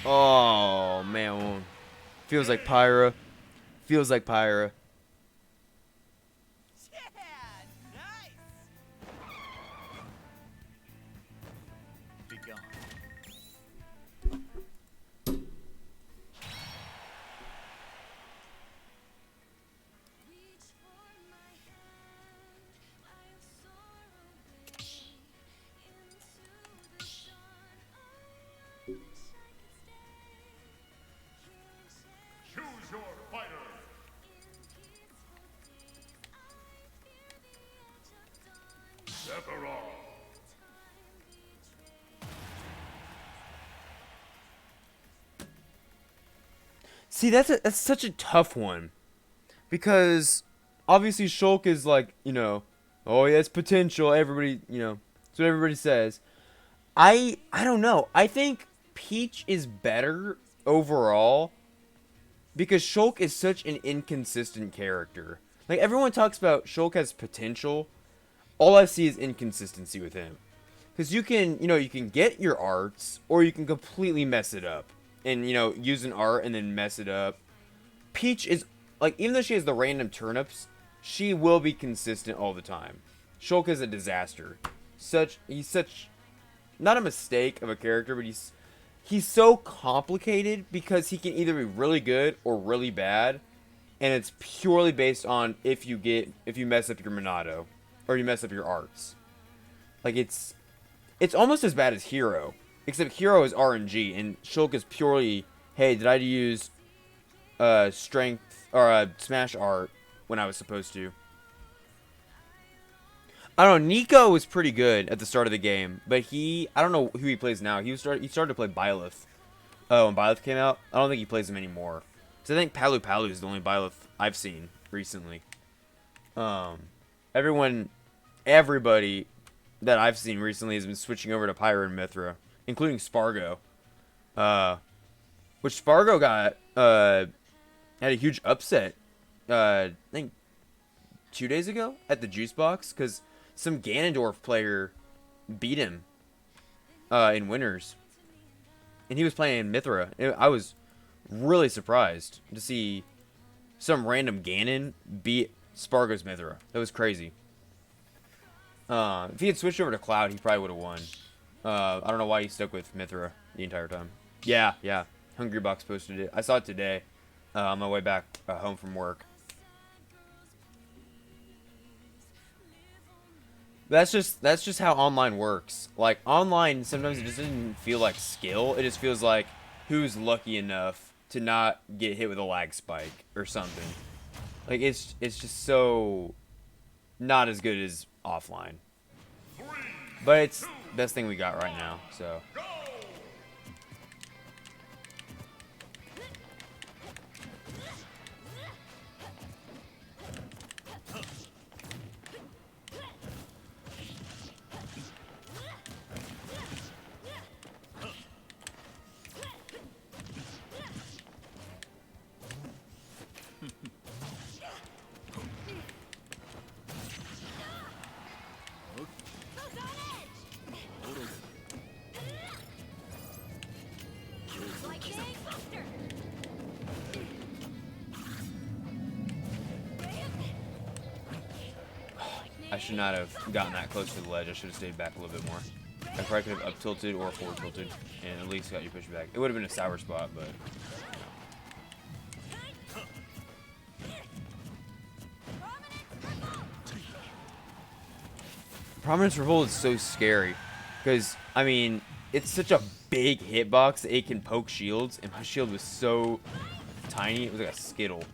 Oh man, feels like Pyra. Feels like Pyra. Yeah, nice. Be gone. Choose your fighter. Sephiroth. See, that's such a tough one, because obviously Shulk is like, you know, oh yeah, it's potential. Everybody, you know, that's what everybody says. I don't know. I think Peach is better overall because Shulk is such an inconsistent character. Like, everyone talks about Shulk has potential. All I see is inconsistency with him. Because you can, you can get your arts, or you can completely mess it up. And, use an art and then mess it up. Peach is, like, even though she has the random turnips, she will be consistent all the time. Shulk is a disaster. He's such, not a mistake of a character, but he's so complicated because he can either be really good or really bad. And it's purely based on if you mess up your Monado, or you mess up your arts. Like, it's almost as bad as Hero, except Hero is RNG and Shulk is purely, hey, did I use strength or smash art when I was supposed to? I don't know. Nico was pretty good at the start of the game, but I don't know who he plays now. He started to play Byleth. Oh, when Byleth came out, I don't think he plays him anymore. So I think Palu Palu is the only Byleth I've seen recently. Everybody that I've seen recently has been switching over to Pyro and Mithra, including Spargo. Which Spargo got had a huge upset. I think 2 days ago at the Juice Box because some Ganondorf player beat him in winners, and he was playing Mithra. I was really surprised to see some random Ganon beat Spargo's Mithra. That was crazy. If he had switched over to Cloud, he probably would have won. I don't know why he stuck with Mithra the entire time. Yeah. Hungrybox posted it. I saw it today on my way back home from work. That's just how online works. Like, online, sometimes it just doesn't feel like skill. It just feels like who's lucky enough to not get hit with a lag spike or something. Like, it's just so not as good as offline. But it's the best thing we got right now, so. I should not have gotten that close to the ledge. I should have stayed back a little bit more. I probably could have up tilted or forward tilted and at least got you pushed back. It would have been a sour spot, but. Prominence Revolt is so scary because, I mean, it's such a big hitbox that it can poke shields, and my shield was so tiny, it was like a Skittle.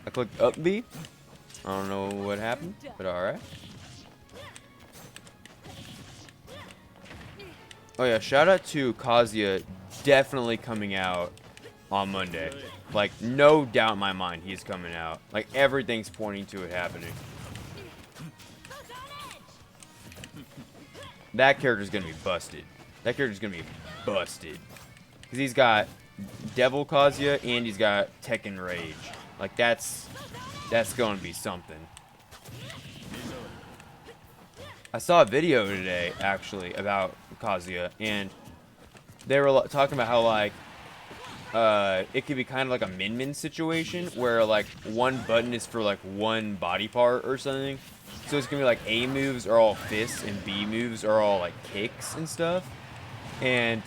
I clicked up B. I don't know what happened, but alright. Oh yeah, shout out to Kazuya definitely coming out on Monday. Like, no doubt in my mind he's coming out. Like, everything's pointing to it happening. That character's gonna be busted. That character's gonna be busted. Because he's got Devil Kazuya and he's got Tekken Rage. Like, that's gonna be something. I saw a video today, actually, about Kazuya, and they were talking about how, like, it could be kind of like a Min-Min situation, where, like, one button is for, like, one body part or something. So it's gonna be, like, A moves are all fists, and B moves are all, like, kicks and stuff. And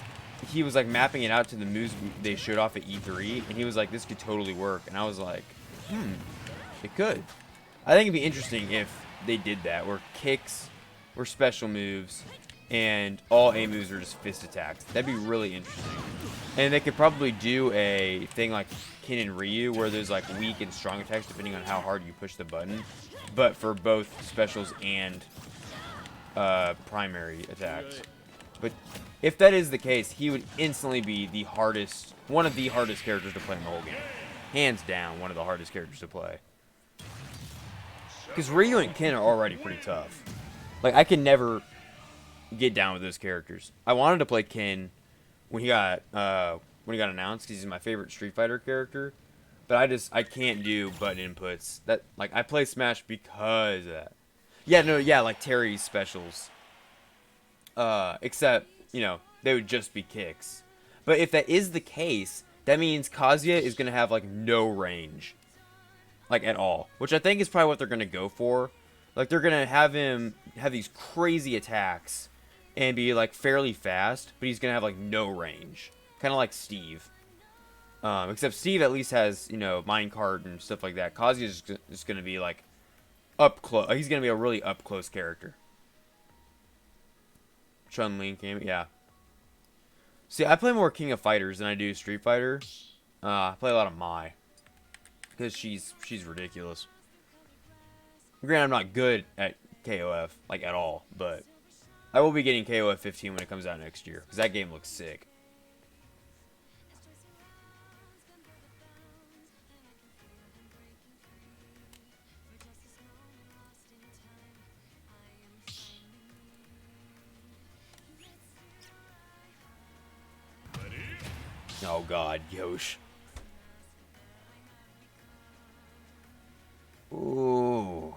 he was, like, mapping it out to the moves they showed off at E3, and he was like, this could totally work. And I was like, it could. I think it'd be interesting if they did that, where kicks were special moves, and all A moves are just fist attacks. That'd be really interesting. And they could probably do a thing like Ken and Ryu, where there's like weak and strong attacks depending on how hard you push the button, but for both specials and primary attacks. But if that is the case, he would instantly be one of the hardest characters to play in the whole game. hands down one of the hardest characters to play. Because Ryu and Ken are already pretty tough. Like, I can never get down with those characters. I wanted to play Ken when he got announced, because he's my favorite Street Fighter character. But I can't do button inputs. That, like, I play Smash because of that. Yeah, no, yeah, like Terry's specials. Except, you know, they would just be kicks. But if that is the case, that means Kazuya is going to have, like, no range. Like, at all. Which I think is probably what they're going to go for. Like, they're going to have him have these crazy attacks and be, like, fairly fast, but he's going to have, like, no range. Kind of like Steve. Except Steve at least has, you know, minecart and stuff like that. Kazuya is just going to be, like, up close. He's going to be a really up-close character. Chun-Li came, yeah. See, I play more King of Fighters than I do Street Fighter. I play a lot of Mai. Because she's ridiculous. Granted, I'm not good at KOF, like, at all. But I will be getting KOF 15 when it comes out next year. Because that game looks sick. Oh god, Yosh. Ooh.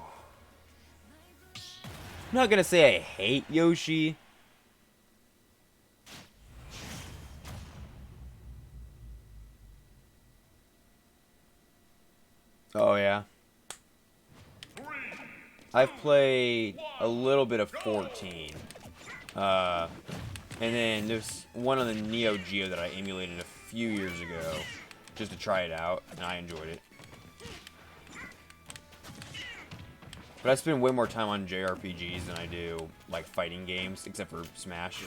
I'm not gonna say I hate Yoshi. Oh yeah. I've played a little bit of 14. And then there's one on the Neo Geo that I emulated a few years ago just to try it out, and I enjoyed it. But I spend way more time on JRPGs than I do, like, fighting games, except for Smash.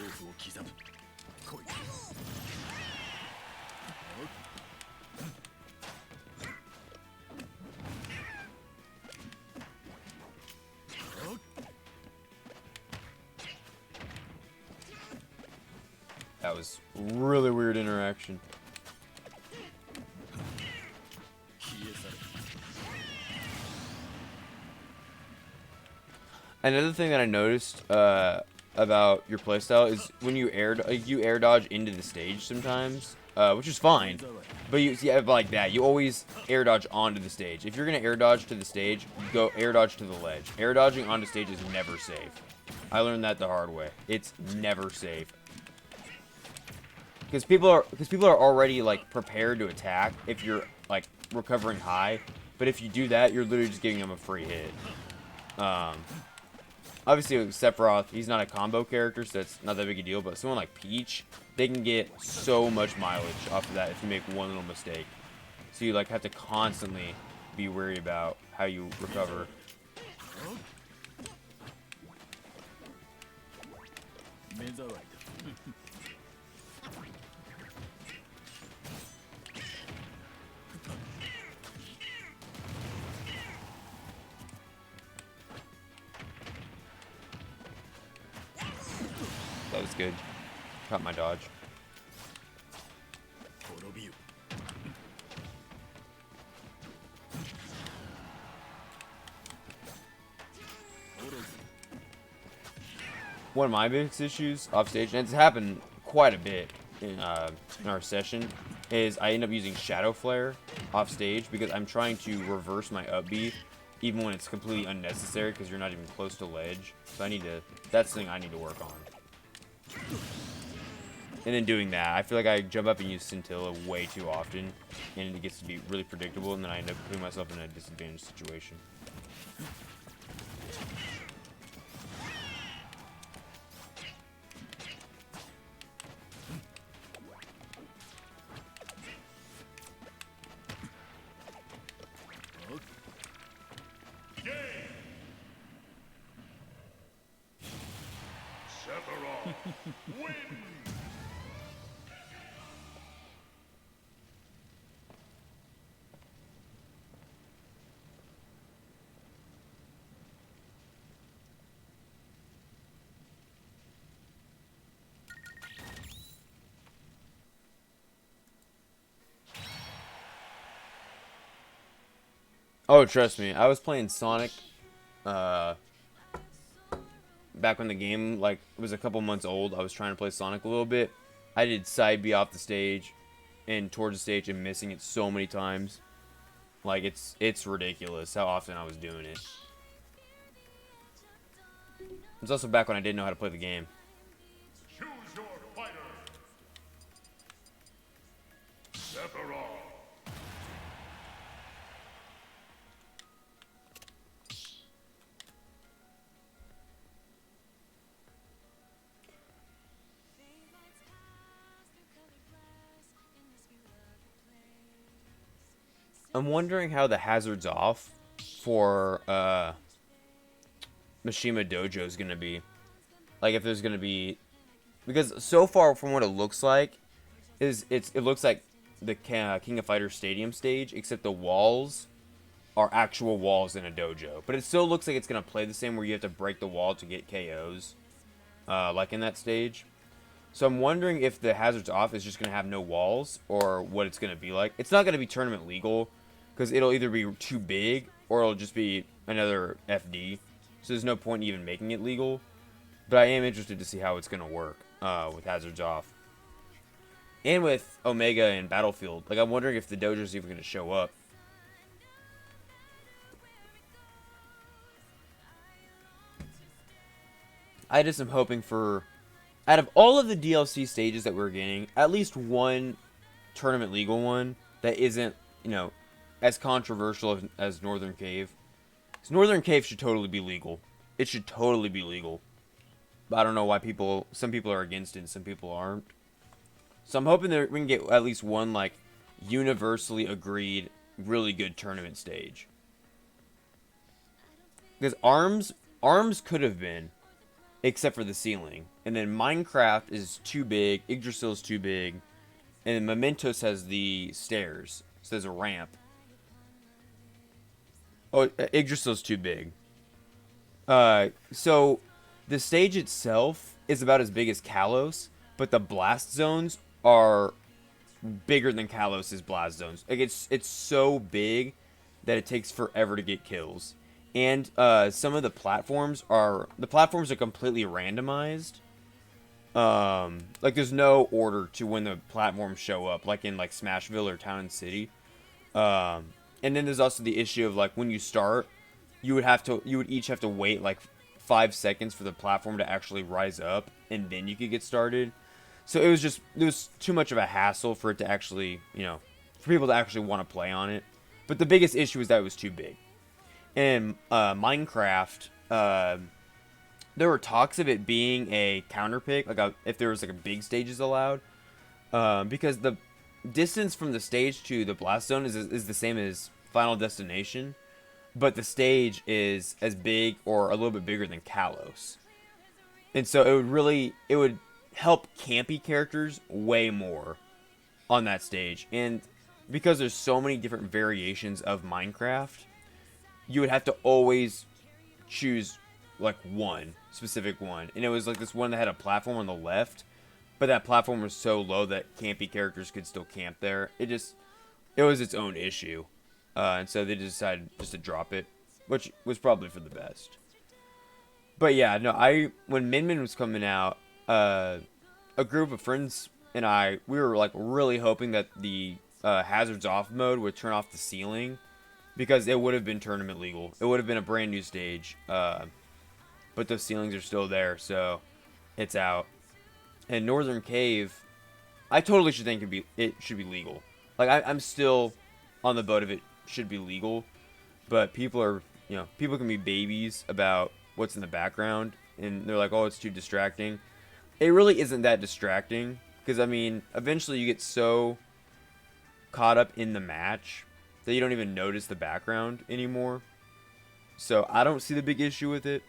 That was really weird interaction. Another thing that I noticed about your playstyle is when you air dodge into the stage sometimes, which is fine. But like that, you always air dodge onto the stage. If you're gonna air dodge to the stage, go air dodge to the ledge. Air dodging onto stage is never safe. I learned that the hard way. It's never safe. Because people are already, like, prepared to attack if you're, like, recovering high. But if you do that, you're literally just giving them a free hit. Obviously, with Sephiroth, he's not a combo character, so that's not that big a deal. But someone like Peach, they can get so much mileage off of that if you make one little mistake. So you, like, have to constantly be worried about how you recover. That was good. Caught my dodge. One of my biggest issues off stage, and it's happened quite a bit in our session, is I end up using Shadow Flare off stage because I'm trying to reverse my up B even when it's completely unnecessary because you're not even close to ledge. So that's the thing I need to work on. And then doing that, I feel like I jump up and use Scintilla way too often, and it gets to be really predictable, and then I end up putting myself in a disadvantaged situation. Sephiroth wins. Oh, trust me. I was playing Sonic back when the game like was a couple months old. I was trying to play Sonic a little bit. I did side B off the stage and towards the stage and missing it so many times. Like it's ridiculous how often I was doing it. It's also back when I didn't know how to play the game. Choose your fighter. Sephiroth. I'm wondering how the hazards off for Mishima Dojo is gonna be. Like if there's gonna be, because so far from what it looks like, it looks like the King of Fighters Stadium stage, except the walls are actual walls in a dojo. But it still looks like it's gonna play the same, where you have to break the wall to get KOs, like in that stage. So I'm wondering if the hazards off is just gonna have no walls, or what it's gonna be like. It's not gonna be tournament legal, because it'll either be too big or it'll just be another FD. So there's no point in even making it legal. But I am interested to see how it's gonna work with hazards off, and with Omega and Battlefield. Like I'm wondering if the dojo's even gonna show up. I just am hoping for, out of all of the DLC stages that we're getting, at least one tournament legal one that isn't, as controversial as Northern Cave. Because Northern Cave should totally be legal. It should totally be legal. But I don't know why some people are against it and some people aren't. So I'm hoping that we can get at least one, like, universally agreed, really good tournament stage. Because ARMS could have been, except for the ceiling. And then Minecraft is too big, Yggdrasil is too big, and then Mementos has the stairs. So there's a ramp. Oh, Yggdrasil's too big. So the stage itself is about as big as Kalos, but the blast zones are bigger than Kalos' blast zones. Like it's so big that it takes forever to get kills. And some of the platforms are completely randomized. Like there's no order to when the platforms show up, like in like Smashville or Town and City. And then there's also the issue of like when you start, you would each have to wait like 5 seconds for the platform to actually rise up, and then you could get started. So it was too much of a hassle for it to actually, for people to actually want to play on it. But the biggest issue is that it was too big. And Minecraft, there were talks of it being a counterpick, like if there was like a big stages allowed, because the distance from the stage to the blast zone is the same as Final Destination, but the stage is as big or a little bit bigger than Kalos. And so it would help campy characters way more on that stage. And because there's so many different variations of Minecraft, you would have to always choose like one specific one. And it was like this one that had a platform on the left, but that platform was so low that campy characters could still camp there. It was its own issue. And so they decided just to drop it, which was probably for the best. But yeah, no, when Min Min was coming out, a group of friends and we were like really hoping that the hazards off mode would turn off the ceiling, because it would have been tournament legal. It would have been a brand new stage. But those ceilings are still there, so it's out. And Northern Cave, I totally should think it should be legal. Like I'm still on the boat of it should be legal, but people can be babies about what's in the background, and they're like, oh, it's too distracting. It really isn't that distracting, because I mean, eventually you get so caught up in the match that you don't even notice the background anymore. So I don't see the big issue with it.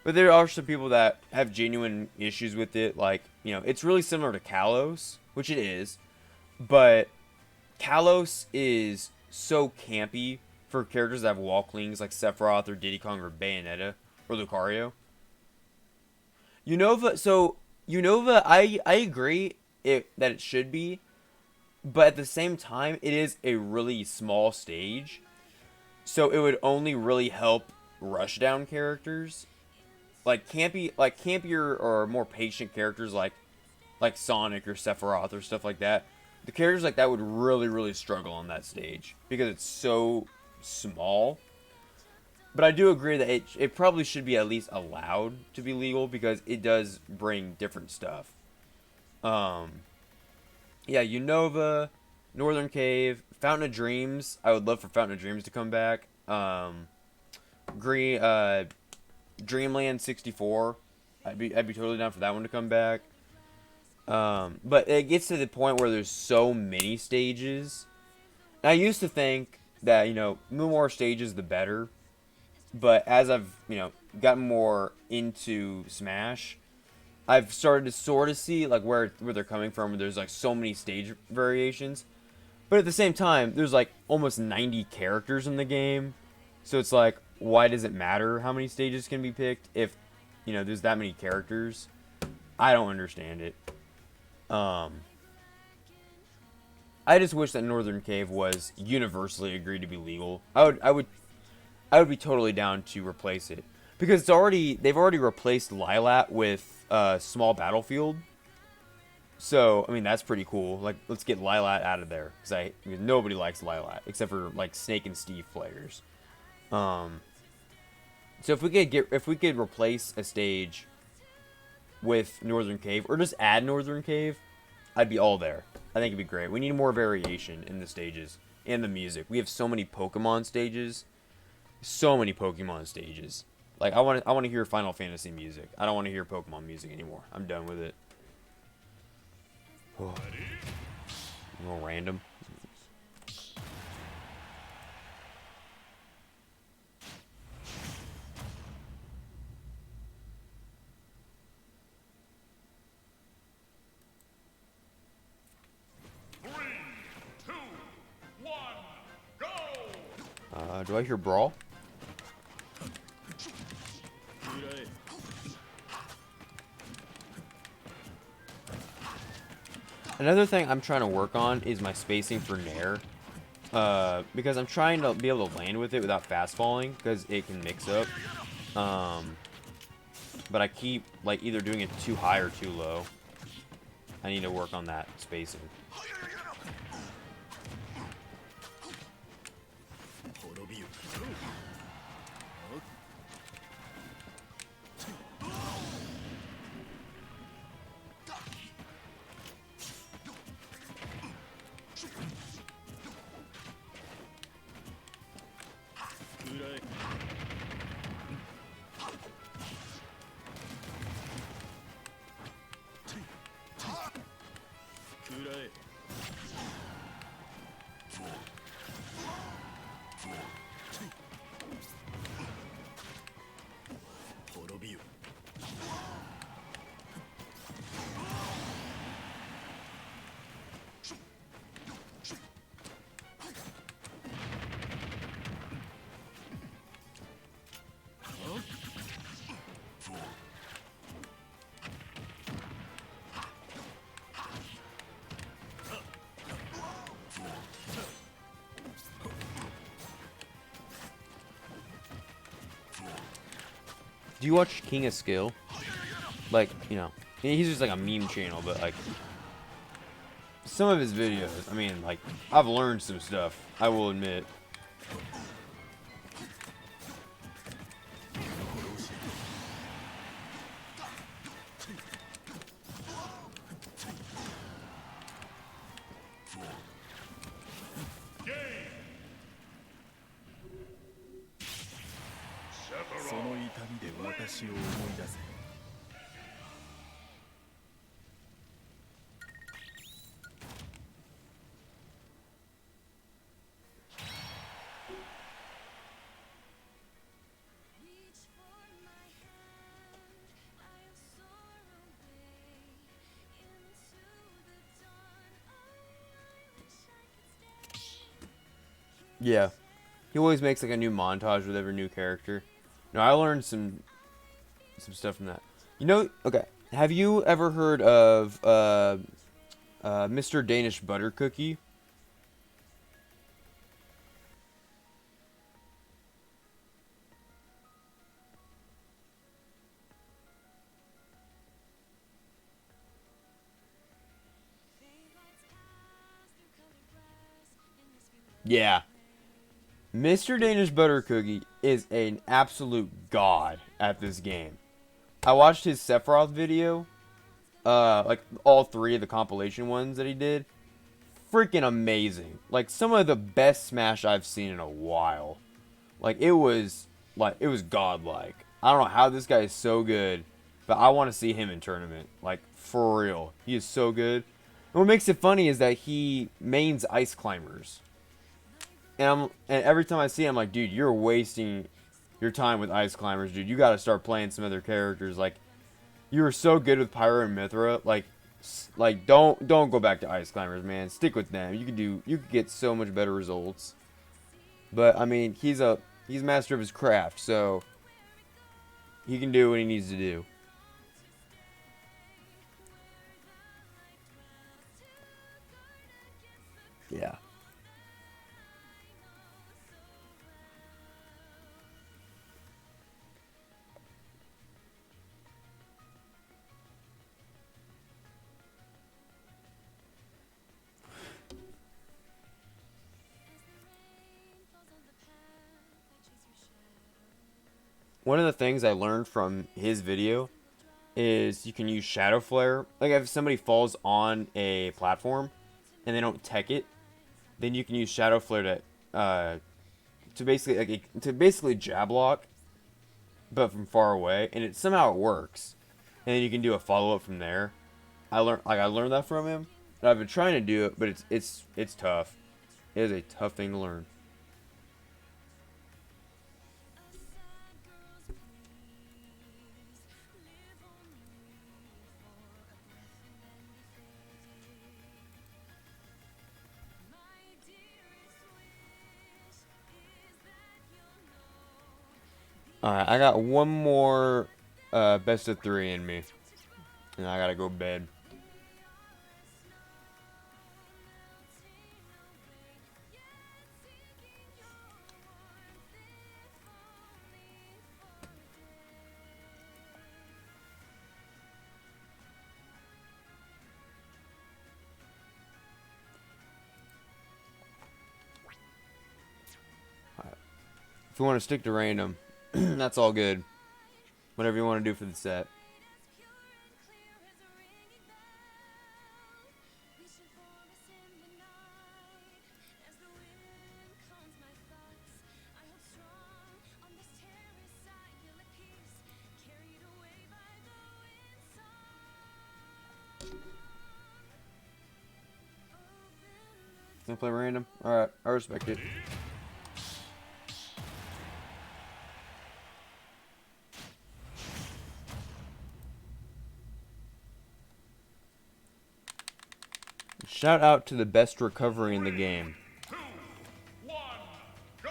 But there are some people that have genuine issues with it. Like, it's really similar to Kalos, which it is. But Kalos is so campy for characters that have walklings like Sephiroth or Diddy Kong or Bayonetta or Lucario. Unova, I agree that it should be. But at the same time, it is a really small stage. So it would only really help rushdown characters, like campier or more patient characters like Sonic or Sephiroth or stuff like that. The characters like that would really struggle on that stage because it's so small. But I do agree that it probably should be at least allowed to be legal because it does bring different stuff. Yeah, Unova, Northern Cave, Fountain of Dreams. I would love for Fountain of Dreams to come back. Green, Dreamland 64. I'd be totally down for that one to come back. But it gets to the point where there's so many stages. And I used to think that, the more stages, the better. But as I've, gotten more into Smash, I've started to sort of see, like, where they're coming from. Where there's, like, so many stage variations. But at the same time, there's, like, almost 90 characters in the game. So it's like, why does it matter how many stages can be picked if, there's that many characters? I don't understand it. I just wish that Northern Cave was universally agreed to be legal. I would be totally down to replace it because they've already replaced Lilat with Small Battlefield. So I mean that's pretty cool. Like let's get Lilat out of there because nobody likes Lilat except for like Snake and Steve players. So if we could replace a stage with Northern Cave or just add Northern Cave, I'd be all there. I think it'd be great. We need more variation in the stages and the music. We have so many Pokemon stages. So many Pokemon stages. Like I want to hear Final Fantasy music. I don't want to hear Pokemon music anymore. I'm done with it. Oh. A little random. Do I hear Brawl? Another thing I'm trying to work on is my spacing for Nair. Because I'm trying to be able to land with it without fast falling, because it can mix up. But I keep like either doing it too high or too low. I need to work on that spacing. Do you watch King of Skill? Like, he's just like a meme channel, but like some of his videos, I mean, like I've learned some stuff, I will admit. Yeah. He always makes like a new montage with every new character. No, I learned some stuff from that. Okay. Have you ever heard of Mr. Danish Butter Cookie? Yeah. Mr. Danish Butter Cookie is an absolute god at this game. I watched his Sephiroth video. Like all three of the compilation ones that he did. Freaking amazing. Like some of the best Smash I've seen in a while. It was godlike. I don't know how this guy is so good, but I want to see him in tournament. Like for real. He is so good. And what makes it funny is that he mains Ice Climbers. And every time I see him, I'm like, dude, you're wasting your time with Ice Climbers, dude. You got to start playing some other characters. Like, you were so good with Pyro and Mithra. Like don't go back to Ice Climbers, man. Stick with them. You could get so much better results. But I mean, he's master of his craft, so he can do what he needs to do. Yeah. One of the things I learned from his video is you can use Shadow Flare. Like if somebody falls on a platform and they don't tech it, then you can use Shadow Flare to basically jab lock, but from far away, and it somehow works. And then you can do a follow up from there. I learned that from him. And I've been trying to do it, but it's tough. It is a tough thing to learn. Alright, I got one more best of 3 in me. And I gotta go to bed. If you want to stick to random, that's all good. Whatever you want to do for the set. Gonna play random? Alright, I respect it. Shout out to the best recovery in the game. 2, 1, go!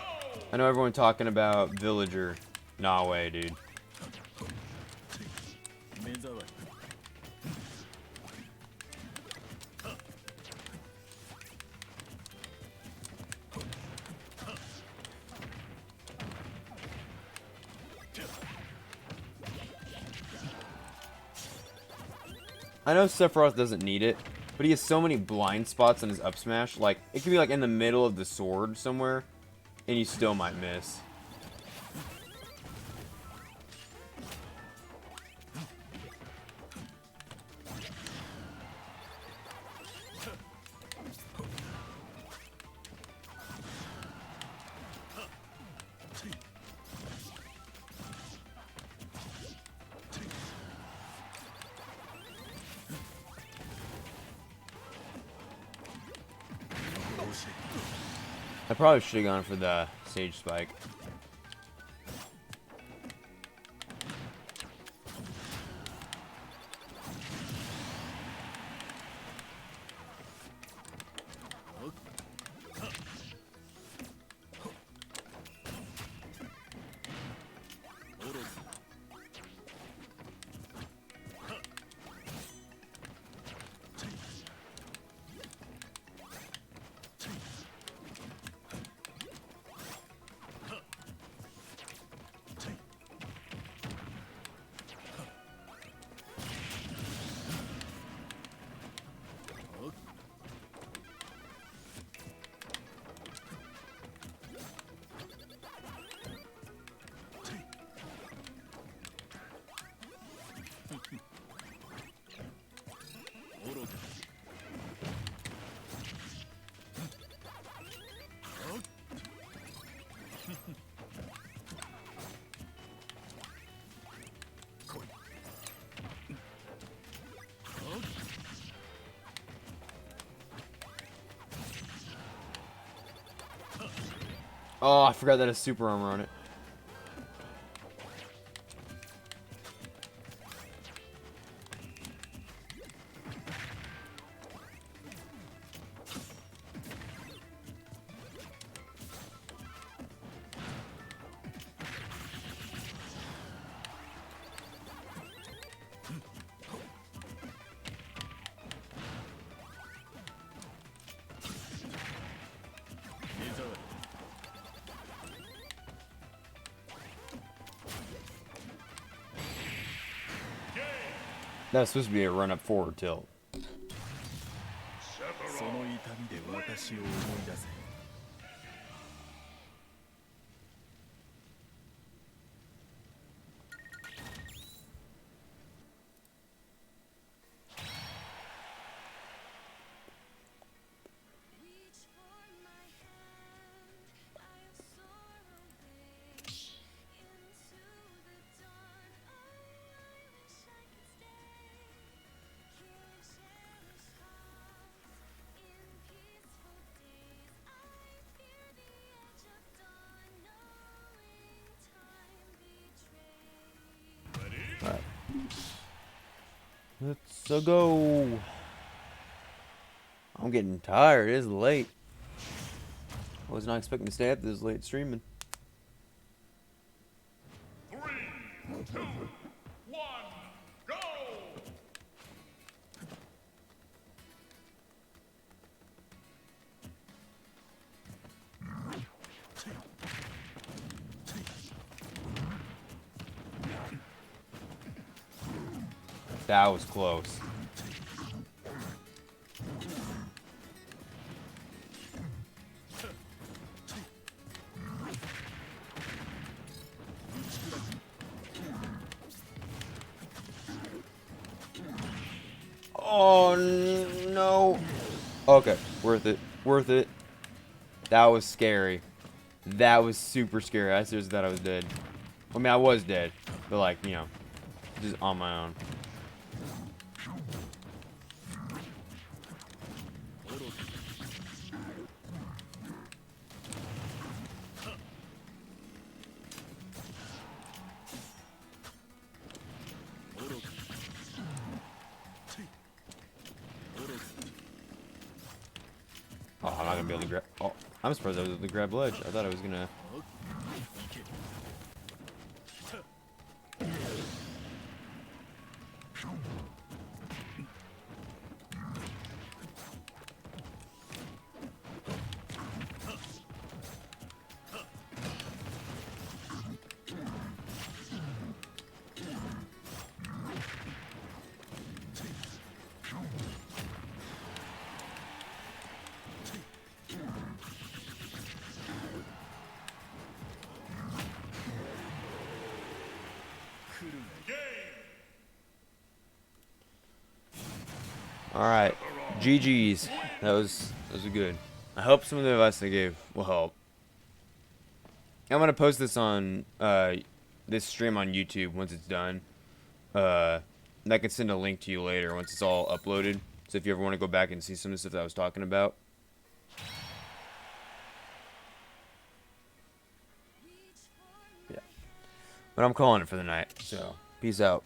I know everyone talking about Villager. Nah way, dude. I know Sephiroth doesn't need it, but he has so many blind spots on his up smash. Like, it could be like in the middle of the sword somewhere, and you still might miss. I probably should have gone for the Sage Spike. Oh, I forgot that has super armor on it. That's supposed to be a run-up forward tilt. その痛みで私を思い出せ。Let's go. I'm getting tired. It is late. I was not expecting to stay up this late streaming. 3, 2, 1, go! That was close. Oh no. Okay, worth it. Worth it. That was scary. That was super scary. I seriously thought I was dead. I mean, I was dead, but like, you know, just on my own. Oh, I'm not gonna be able to grab. Oh, I'm surprised I was able to grab ledge. I thought I was gonna. Alright. GG's. That was good. I hope some of the advice I gave will help. I'm gonna post this on this stream on YouTube once it's done. And I can send a link to you later once it's all uploaded. So if you ever want to go back and see some of the stuff that I was talking about. Yeah. But I'm calling it for the night. So peace out.